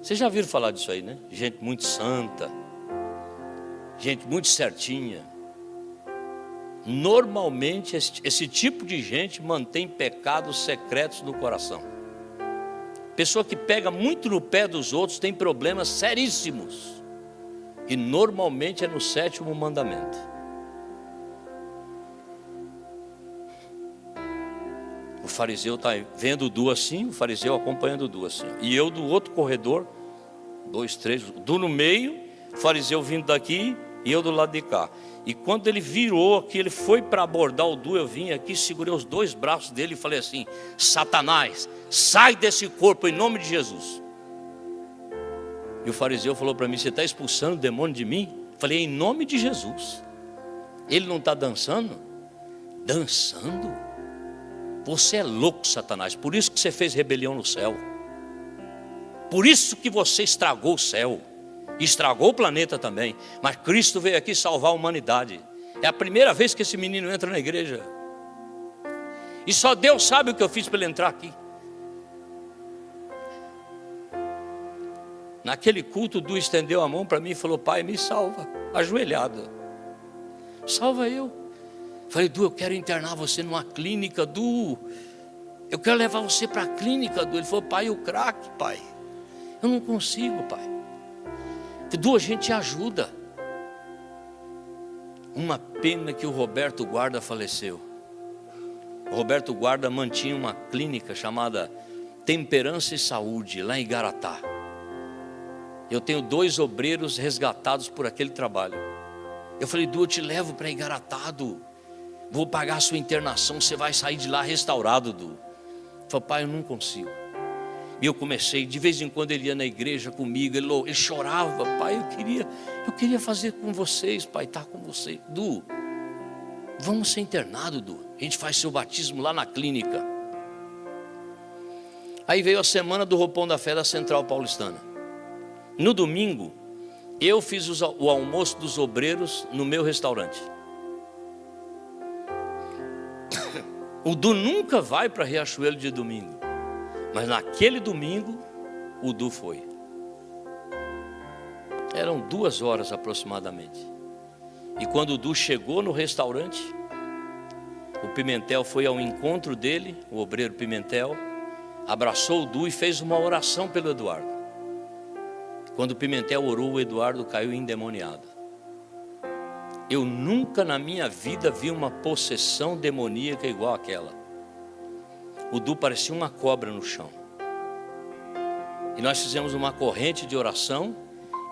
Vocês já viram falar disso aí, né? Gente muito santa, gente muito certinha. Normalmente esse tipo de gente mantém pecados secretos no coração. Pessoa que pega muito no pé dos outros tem problemas seríssimos. E normalmente é no 7º mandamento. O fariseu está vendo o Du assim, o fariseu acompanhando o Du assim. E eu do outro corredor, 2, 3, Du no meio, o fariseu vindo daqui e eu do lado de cá. E quando ele virou aqui, ele foi para abordar o Du, eu vim aqui, segurei os 2 braços dele e falei assim: Satanás, sai desse corpo em nome de Jesus. E o fariseu falou para mim: você está expulsando o demônio de mim? Eu falei: em nome de Jesus. Ele não está dançando? Dançando? Você é louco, Satanás. Por isso que você fez rebelião no céu. Por isso que você estragou o céu. Estragou o planeta também. Mas Cristo veio aqui salvar a humanidade. É a primeira vez que esse menino entra na igreja. E só Deus sabe o que eu fiz para ele entrar aqui. Naquele culto, Du estendeu a mão para mim e falou: pai, me salva. Ajoelhada. Salva eu. Falei: Du, eu quero internar você numa clínica, Du. Eu quero levar você para a clínica, Du. Ele falou: pai, o crack, pai. Eu não consigo, pai. Du, a gente ajuda. Uma pena que o Roberto Guarda faleceu. O Roberto Guarda mantinha uma clínica chamada Temperança e Saúde, lá em Igaratá. Eu tenho 2 obreiros resgatados por aquele trabalho. Eu falei: Du, eu te levo para Igaratá, Du. Vou pagar a sua internação, você vai sair de lá restaurado, Du. Eu falei: pai, eu não consigo. E eu comecei, de vez em quando ele ia na igreja comigo, ele chorava: pai, eu queria fazer com vocês, pai, estar com vocês. Du, vamos ser internados, Du. A gente faz seu batismo lá na clínica. Aí veio a semana do roupão da fé da Central Paulistana. No domingo, Eu fiz o almoço dos obreiros no meu restaurante. O Du nunca vai para Riachuelo de domingo, mas naquele domingo o Du foi. Eram 2 horas aproximadamente. E quando o Du chegou no restaurante, o Pimentel foi ao encontro dele, o obreiro Pimentel, abraçou o Du e fez uma oração pelo Eduardo. Quando o Pimentel orou, o Eduardo caiu endemoniado. Eu nunca na minha vida vi uma possessão demoníaca igual àquela. O Du parecia uma cobra no chão. E nós fizemos uma corrente de oração,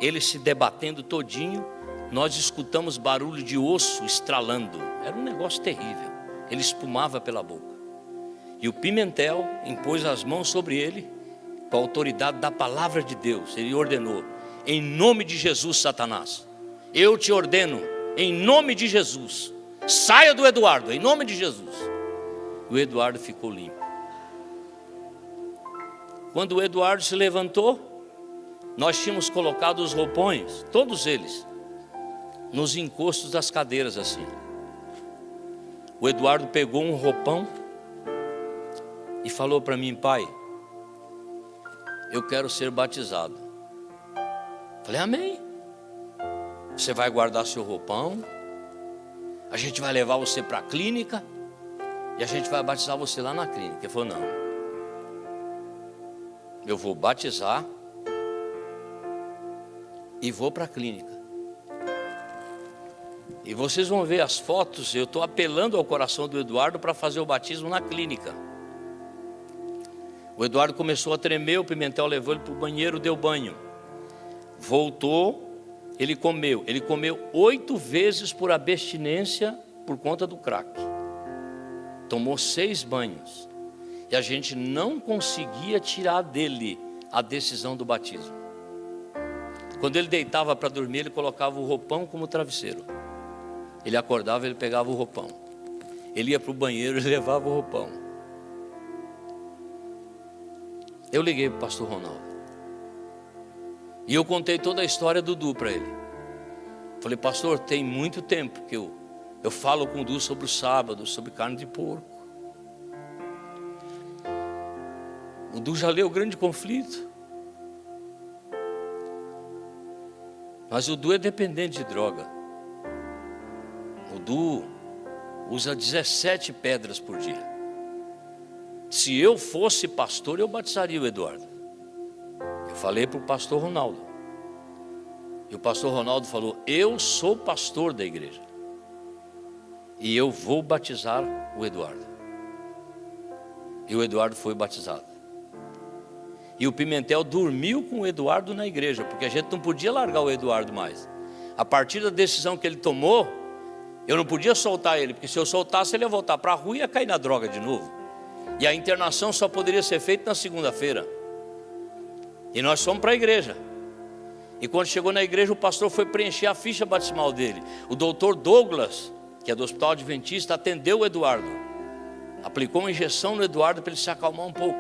ele se debatendo todinho, nós escutamos barulho de osso estralando. Era um negócio terrível. Ele espumava pela boca. E o Pimentel impôs as mãos sobre ele, com a autoridade da palavra de Deus. Ele ordenou: em nome de Jesus, Satanás, eu te ordeno, em nome de Jesus, saia do Eduardo, em nome de Jesus. O Eduardo ficou limpo. Quando o Eduardo se levantou, nós tínhamos colocado os roupões, todos eles, nos encostos das cadeiras assim. O Eduardo pegou um roupão e falou para mim: pai, eu quero ser batizado. Falei: amém. Você vai guardar seu roupão, a gente vai levar você para a clínica e a gente vai batizar você lá na clínica. Ele falou: não, eu vou batizar e vou para a clínica. E vocês vão ver as fotos. Eu estou apelando ao coração do Eduardo para fazer o batismo na clínica. O Eduardo começou a tremer, o Pimentel levou ele para o banheiro, deu banho. Voltou, ele comeu 8 vezes por abstinência por conta do crack. Tomou 6 banhos. E a gente não conseguia tirar dele a decisão do batismo. Quando ele deitava para dormir, ele colocava o roupão como travesseiro. Ele acordava, ele pegava o roupão. Ele ia para o banheiro, ele levava o roupão. Eu liguei para o pastor Ronaldo. E eu contei toda a história do Du para ele. Falei: pastor, tem muito tempo que eu falo com o Du sobre o sábado, sobre carne de porco. O Du já leu O Grande Conflito. Mas o Du é dependente de droga. O Du usa 17 pedras por dia. Se eu fosse pastor, eu batizaria o Eduardo. Eu falei para o pastor Ronaldo. E o pastor Ronaldo falou: eu sou pastor da igreja e eu vou batizar o Eduardo. E o Eduardo foi batizado. E o Pimentel dormiu com o Eduardo na igreja, porque a gente não podia largar o Eduardo mais. A partir da decisão que ele tomou, eu não podia soltar ele, porque se eu soltasse ele ia voltar para a rua e ia cair na droga de novo. E a internação só poderia ser feita na segunda-feira. E nós fomos para a igreja. E quando chegou na igreja, o pastor foi preencher a ficha batismal dele. O doutor Douglas, que é do Hospital Adventista, atendeu o Eduardo. Aplicou uma injeção no Eduardo para ele se acalmar um pouco.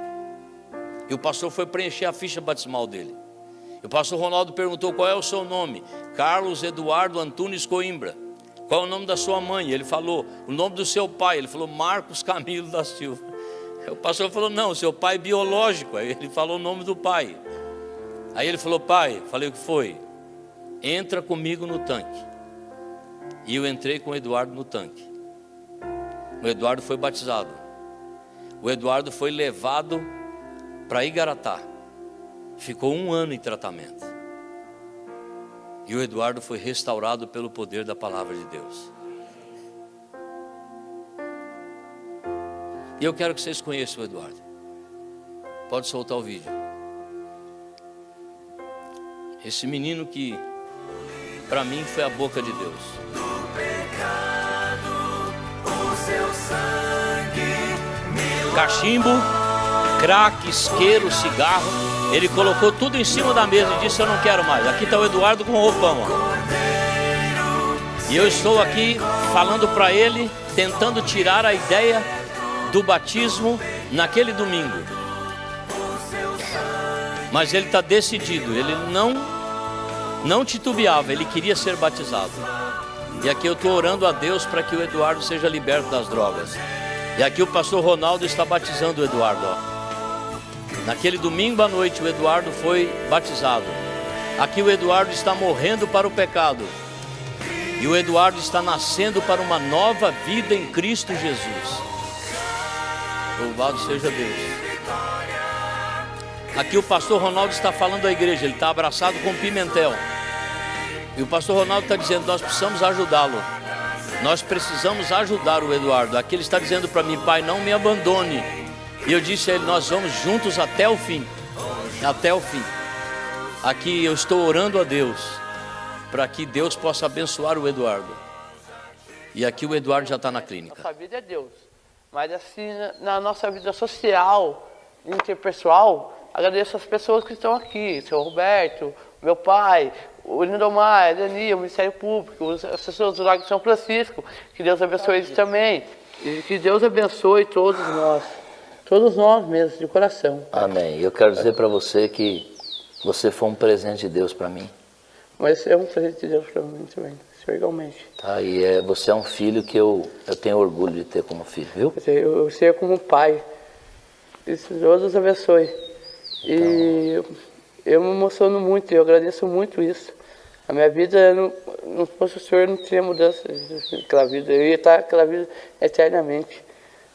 E o pastor foi preencher a ficha batismal dele. E o pastor Ronaldo perguntou: qual é o seu nome? Carlos Eduardo Antunes Coimbra. Qual é o nome da sua mãe? Ele falou: o nome do seu pai. Ele falou: Marcos Camilo da Silva. O pastor falou: não, seu pai biológico. Aí ele falou o nome do pai. Aí ele falou: pai, falei: o que foi? Entra comigo no tanque. E eu entrei com o Eduardo no tanque. O Eduardo foi batizado. O Eduardo foi levado para Igaratá. Ficou 1 ano em tratamento. E o Eduardo foi restaurado pelo poder da palavra de Deus. E eu quero que vocês conheçam o Eduardo. Pode soltar o vídeo. Esse menino que para mim foi a boca de Deus. Do pecado, o seu sangue. Cachimbo, crack, isqueiro, cigarro. Ele colocou tudo em cima da mesa e disse: eu não quero mais. Aqui está o Eduardo com o roupão, ó. E eu estou aqui falando para ele, tentando tirar a ideia do batismo naquele domingo. Mas ele está decidido. Ele não não titubeava, ele queria ser batizado. E aqui eu estou orando a Deus para que o Eduardo seja liberto das drogas. E aqui o pastor Ronaldo está batizando o Eduardo, ó. Naquele domingo à noite o Eduardo foi batizado. Aqui o Eduardo está morrendo para o pecado. E o Eduardo está nascendo para uma nova vida em Cristo Jesus. Louvado seja Deus. Aqui o pastor Ronaldo está falando à igreja, ele está abraçado com Pimentel. E o pastor Ronaldo está dizendo, nós precisamos ajudá-lo. Nós precisamos ajudar o Eduardo. Aqui ele está dizendo para mim, pai, não me abandone. E eu disse a ele, nós vamos juntos até o fim. Até o fim. Aqui eu estou orando a Deus, para que Deus possa abençoar o Eduardo. E aqui o Eduardo já está na clínica. Nossa vida é Deus. Mas assim, na nossa vida social, interpessoal, agradeço as pessoas que estão aqui. O seu Roberto, meu pai, o Lindomar, a Dani, o Ministério Público, as pessoas do Lago de São Francisco. Que Deus abençoe eles também. E que Deus abençoe todos nós. Todos nós mesmos, de coração. Amém. Eu quero dizer para você que você foi um presente de Deus para mim. Mas é um presente de Deus para mim também, igualmente. Tá, e você é um filho que eu tenho orgulho de ter como filho, viu? Eu sei como pai. Isso, Deus os abençoe. E eu me emociono muito, eu agradeço muito isso. A minha vida, não fosse o Senhor, não teria mudança daquela vida. Eu ia estar aquela vida eternamente.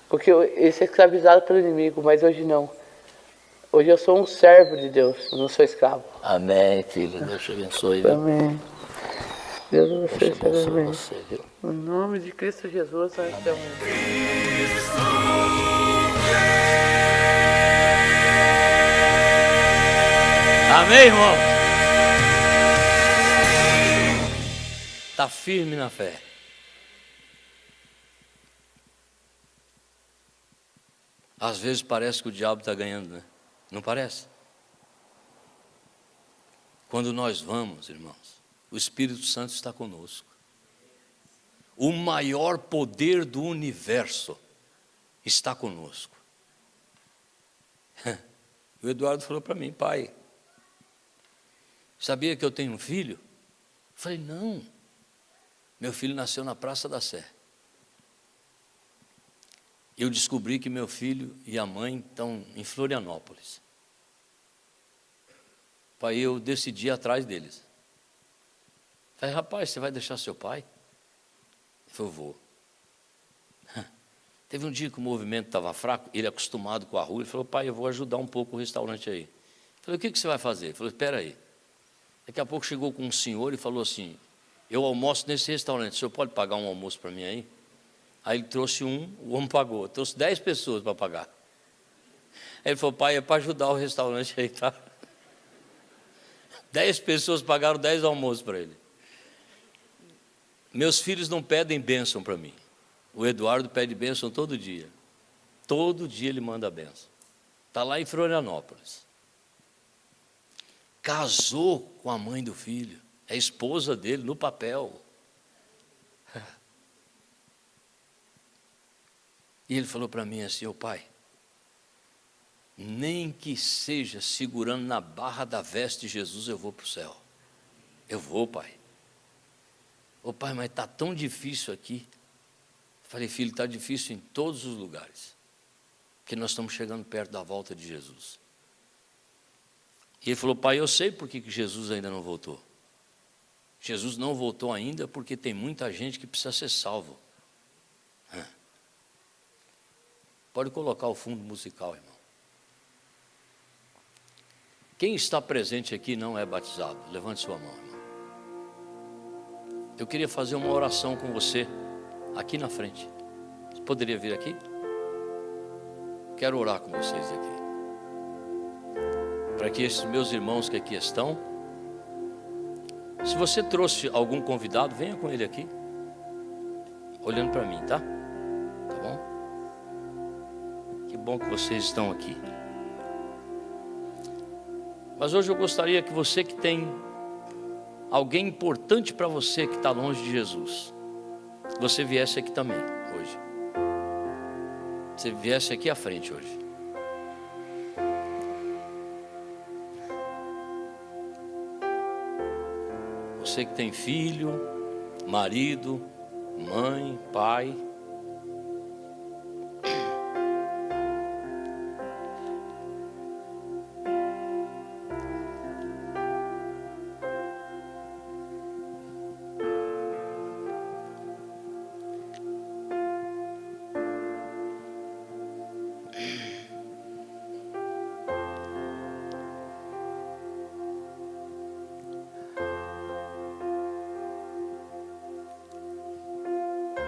Porque eu ia ser escravizado pelo inimigo, mas hoje não. Hoje eu sou um servo de Deus, eu não sou escravo. Amém, filho. Deus te abençoe, viu? Amém. Deus abençoe você, viu? Em nome de Cristo Jesus, nós estamos. Amém, irmão? Está firme na fé. Às vezes parece que o diabo está ganhando, né? Não parece? Quando nós vamos, irmãos, o Espírito Santo está conosco. O maior poder do universo está conosco. O Eduardo falou para mim, pai, sabia que eu tenho um filho? Eu falei, não, meu filho nasceu na Praça da Sé. Eu descobri que meu filho e a mãe estão em Florianópolis. Pai, eu decidi ir atrás deles. Falei, rapaz, você vai deixar seu pai? Ele falou, vou. Teve um dia que o movimento estava fraco, ele acostumado com a rua, ele falou, pai, eu vou ajudar um pouco o restaurante aí. Eu falei, o que você vai fazer? Ele falou, espera aí. Daqui a pouco chegou com um senhor e falou assim, eu almoço nesse restaurante, o senhor pode pagar um almoço para mim aí? Aí ele trouxe o homem pagou, trouxe 10 pessoas para pagar. Aí ele falou, pai, é para ajudar o restaurante aí, tá? 10 pessoas pagaram 10 almoços para ele. Meus filhos não pedem bênção para mim. O Eduardo pede bênção todo dia. Todo dia ele manda bênção. Está lá em Florianópolis. Casou com a mãe do filho. É esposa dele no papel. E ele falou para mim assim, ô pai, nem que seja segurando na barra da veste de Jesus, eu vou para o céu. Eu vou, pai. Ô pai, mas está tão difícil aqui. Falei, filho, está difícil em todos os lugares. Porque nós estamos chegando perto da volta de Jesus. E ele falou, pai, eu sei por que Jesus ainda não voltou. Jesus não voltou ainda porque tem muita gente que precisa ser salvo. Pode colocar o fundo musical, irmão. Quem está presente aqui não é batizado? Levante sua mão, irmão. Eu queria fazer uma oração com você aqui na frente. Você poderia vir aqui? Quero orar com vocês aqui. Para que esses meus irmãos que aqui estão, se você trouxe algum convidado, venha com ele aqui. Olhando para mim, tá? Tá bom? Que bom que vocês estão aqui. Mas hoje eu gostaria que você que tem alguém importante para você que está longe de Jesus, você viesse aqui também hoje. Você viesse aqui à frente hoje. Você que tem filho, marido, mãe, pai.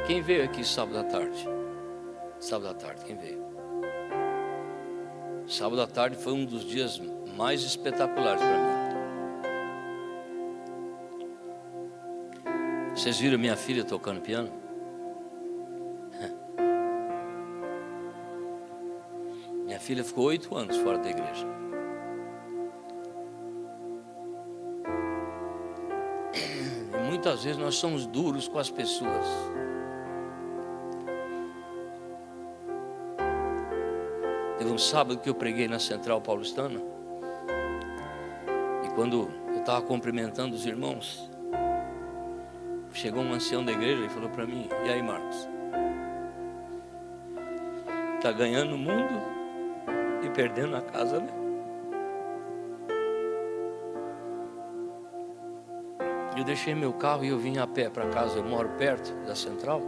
Quem veio aqui sábado à tarde? Sábado à tarde, quem veio? Sábado à tarde foi um dos dias mais espetaculares para mim. Vocês viram minha filha tocando piano? Minha filha ficou 8 anos fora da igreja. E muitas vezes nós somos duros com as pessoas. Teve um sábado que eu preguei na Central Paulistana. E quando eu estava cumprimentando os irmãos, chegou um ancião da igreja e falou para mim: e aí, Marcos? Está ganhando o mundo e perdendo a casa, né? Eu deixei meu carro e eu vim a pé para casa. Eu moro perto da Central.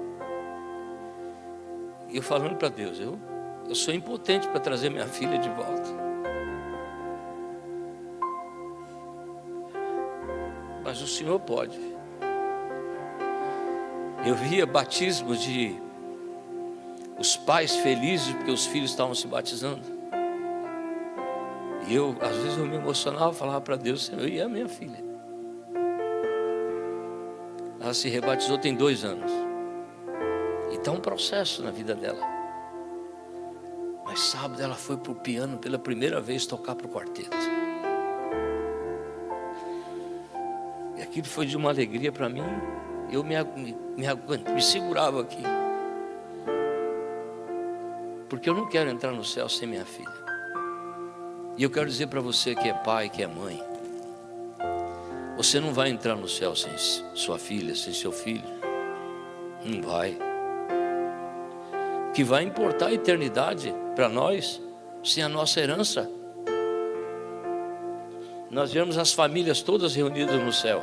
E eu falando para Deus, eu sou impotente para trazer minha filha de volta. Mas o Senhor pode. Eu via batismos de os pais felizes porque os filhos estavam se batizando. E eu, às vezes eu me emocionava, falava para Deus: Senhor, e a minha filha? Ela se rebatizou tem 2 anos. E está um processo na vida dela. Mas sábado ela foi para o piano pela primeira vez tocar para o quarteto. E aquilo foi de uma alegria para mim. Eu me segurava aqui. Porque eu não quero entrar no céu sem minha filha. E eu quero dizer para você que é pai, que é mãe: você não vai entrar no céu sem sua filha, sem seu filho. Não vai. O que vai importar a eternidade para nós, sem a nossa herança. Nós vemos as famílias todas reunidas no céu.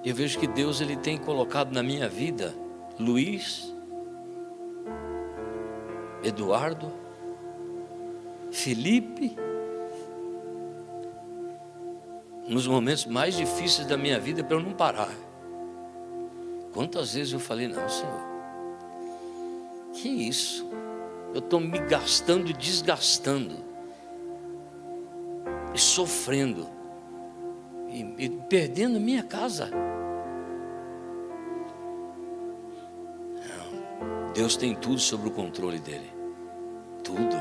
Eu vejo que Deus, Ele tem colocado na minha vida Luiz, Eduardo, Felipe, nos momentos mais difíceis da minha vida, para eu não parar. Quantas vezes eu falei: não, Senhor, que isso? Eu estou me gastando e desgastando, e sofrendo, e perdendo a minha casa. Não, Deus tem tudo sob o controle dele. Tudo.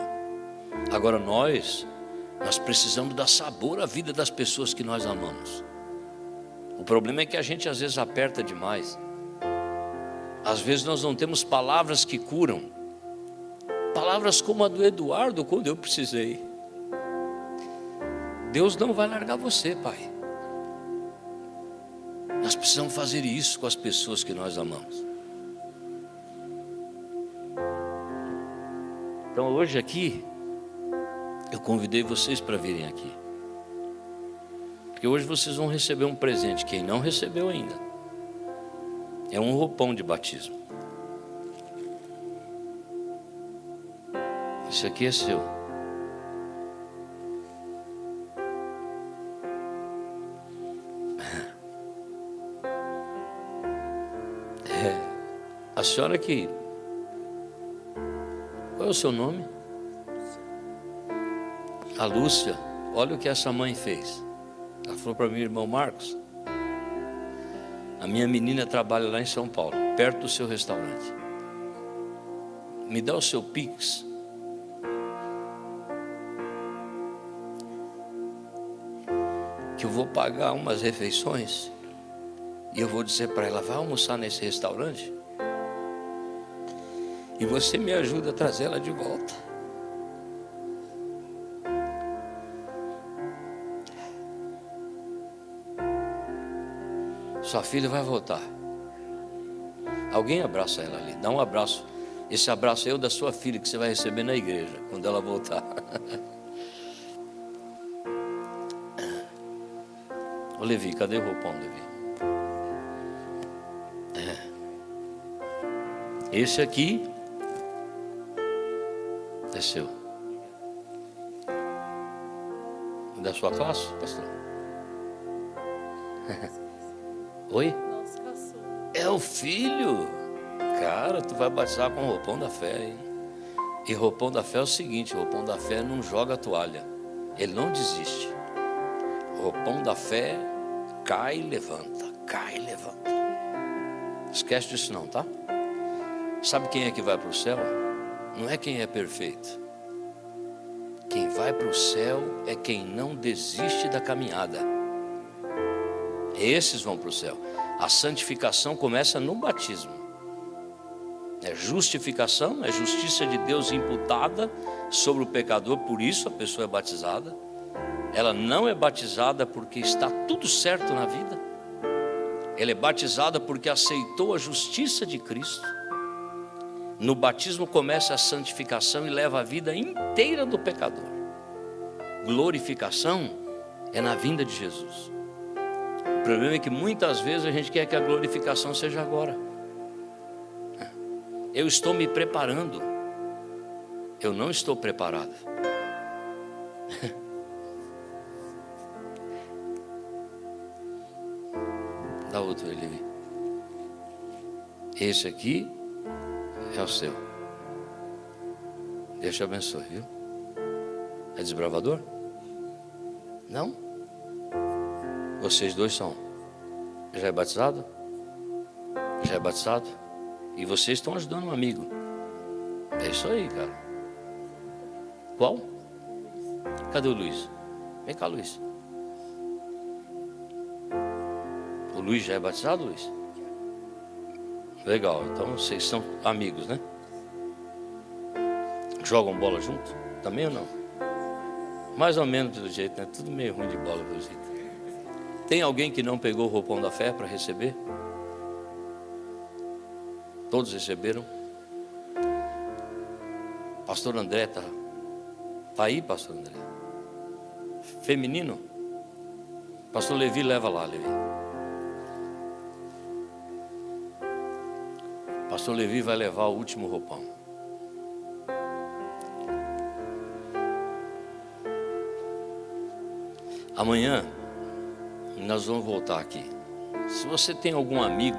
Agora nós precisamos dar sabor à vida das pessoas que nós amamos. O problema é que a gente às vezes aperta demais. Às vezes nós não temos palavras que curam. Palavras como a do Eduardo, quando eu precisei. Deus não vai largar você, pai. Nós precisamos fazer isso com as pessoas que nós amamos. Então hoje aqui, eu convidei vocês para virem aqui. Porque hoje vocês vão receber um presente. Quem não recebeu ainda, é um roupão de batismo. Isso aqui é seu. A senhora que... Qual é o seu nome? A Lúcia. Olha o que essa mãe fez. Ela falou para mim: irmão Marcos, a minha menina trabalha lá em São Paulo, perto do seu restaurante. Me dá o seu Pix. Que eu vou pagar umas refeições. E eu vou dizer para ela: vai almoçar nesse restaurante. E você me ajuda a trazer ela de volta. Sua filha vai voltar. Alguém abraça ela ali, dá um abraço. Esse abraço é o da sua filha que você vai receber na igreja, quando ela voltar. Ô Levi, cadê o roupão, Levi? Esse aqui é seu. Da sua classe, pastor? Oi? É o filho. Cara, tu vai batizar com o roupão da fé, hein? E roupão da fé é o seguinte: roupão da fé não joga a toalha, ele não desiste. Roupão da fé cai e levanta, cai e levanta. Esquece disso não, tá? Sabe quem é que vai para o céu? Não é quem é perfeito. Quem vai para o céu é quem não desiste da caminhada. Esses vão para o céu. A santificação começa no batismo. É justificação, é justiça de Deus imputada sobre o pecador, por isso a pessoa é batizada. Ela não é batizada porque está tudo certo na vida. Ela é batizada porque aceitou a justiça de Cristo. No batismo começa a santificação e leva a vida inteira do pecador. Glorificação é na vinda de Jesus. O problema é que muitas vezes a gente quer que a glorificação seja agora. Eu estou me preparando. Eu não estou preparado. Dá outro aí, Levi. Esse aqui é o seu. Deus te abençoe, viu? É desbravador? Não? Vocês dois são. Já é batizado? Já é batizado? E vocês estão ajudando um amigo. É isso aí, cara. Qual? Cadê o Luiz? Vem cá, Luiz. O Luiz já é batizado, Luiz? Legal, então vocês são amigos, né? Jogam bola junto? Também ou não? Mais ou menos pelo jeito, né? Tudo meio ruim de bola pelo jeito. Tem alguém que não pegou o roupão da fé para receber? Todos receberam? Pastor André tá aí, pastor André? Feminino? Pastor Levi, leva lá, Levi. Pastor Levi vai levar o último roupão. Amanhã nós vamos voltar aqui. Se você tem algum amigo,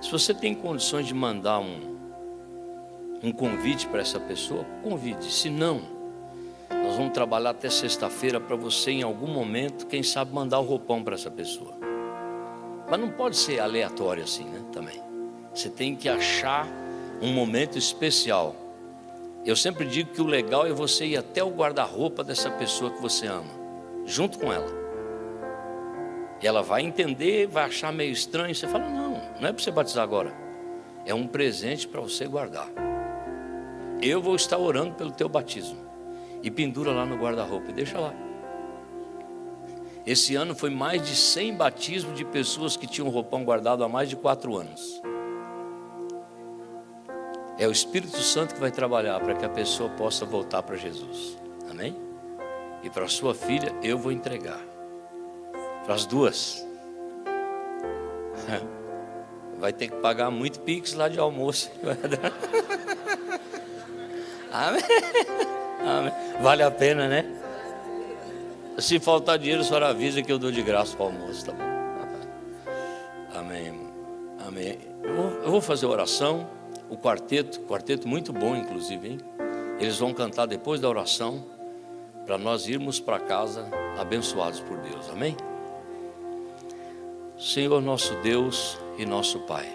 se você tem condições de mandar um convite para essa pessoa, convide. Se não, nós vamos trabalhar até sexta-feira para você em algum momento, quem sabe, mandar o roupão para essa pessoa. Mas não pode ser aleatório assim, né? Também. Você tem que achar um momento especial. Eu sempre digo que o legal é você ir até o guarda-roupa dessa pessoa que você ama, junto com ela. E ela vai entender, vai achar meio estranho. Você fala, não é para você batizar agora. É um presente para você guardar. Eu vou estar orando pelo teu batismo. E pendura lá no guarda-roupa e deixa lá. Esse ano foi mais de 100 batismos de pessoas que tinham roupão guardado há mais de 4 anos. É o Espírito Santo que vai trabalhar para que a pessoa possa voltar para Jesus. Amém? E para a sua filha eu vou entregar. Para as duas. Vai ter que pagar muito pix lá de almoço. Amém? Amém. Vale a pena, né? Se faltar dinheiro, a senhora avisa que eu dou de graça para o almoço, tá bom? Amém, irmão. Amém. Eu vou fazer oração. O quarteto muito bom, inclusive, hein? Eles vão cantar depois da oração, para nós irmos para casa abençoados por Deus. Amém? Senhor nosso Deus e nosso Pai,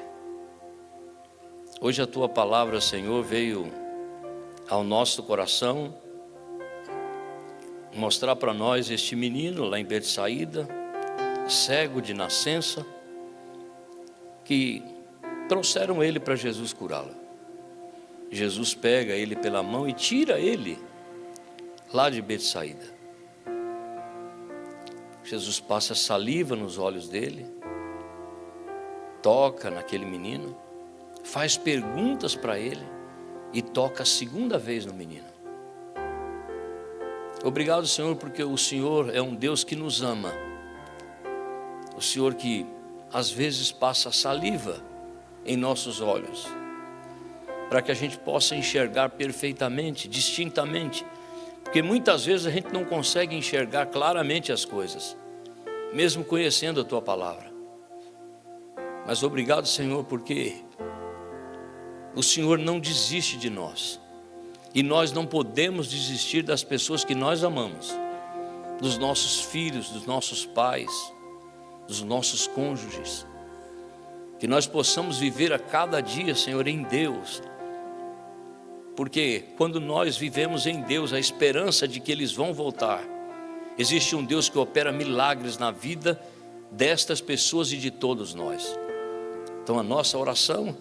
hoje a Tua palavra, Senhor, veio ao nosso coração mostrar para nós este menino lá em Betsaída, cego de nascença, que trouxeram ele para Jesus curá-lo. Jesus pega ele pela mão e tira ele lá de Betsaída. Jesus passa saliva nos olhos dele toca naquele menino, faz perguntas para ele e toca a segunda vez no menino. Obrigado, Senhor, porque o Senhor é um Deus que nos ama. O Senhor que às vezes passa saliva em nossos olhos, para que a gente possa enxergar perfeitamente, distintamente, porque muitas vezes a gente não consegue enxergar claramente as coisas, mesmo conhecendo a Tua palavra. Mas obrigado, Senhor, porque o Senhor não desiste de nós, e nós não podemos desistir das pessoas que nós amamos, dos nossos filhos, dos nossos pais, dos nossos cônjuges. Que nós possamos viver a cada dia, Senhor, em Deus, porque quando nós vivemos em Deus, a esperança de que eles vão voltar, existe um Deus que opera milagres na vida destas pessoas e de todos nós. Então a nossa oração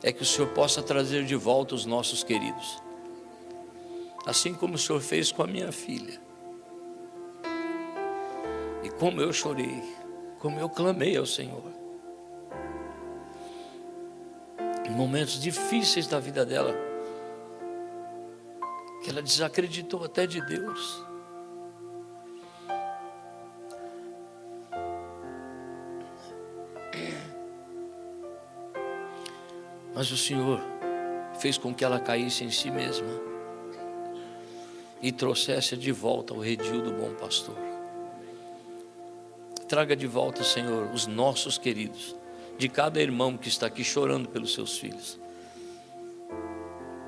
é que o Senhor possa trazer de volta os nossos queridos, assim como o Senhor fez com a minha filha. E como eu chorei, como eu clamei ao Senhor, em momentos difíceis da vida dela, que ela desacreditou até de Deus. Mas o Senhor fez com que ela caísse em si mesma e trouxesse de volta o redil do bom pastor. Traga de volta, Senhor, os nossos queridos, de cada irmão que está aqui chorando pelos seus filhos.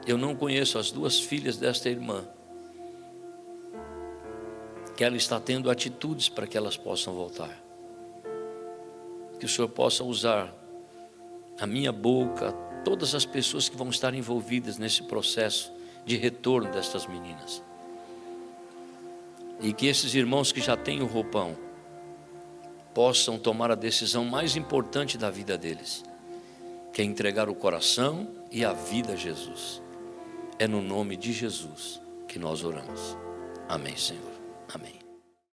Eu não conheço as duas filhas desta irmã, que ela está tendo atitudes para que elas possam voltar. Que o Senhor possa usar a minha boca, todas as pessoas que vão estar envolvidas nesse processo de retorno destas meninas. E que esses irmãos que já têm o roupão possam tomar a decisão mais importante da vida deles, que é entregar o coração e a vida a Jesus. É no nome de Jesus que nós oramos. Amém, Senhor. Amém.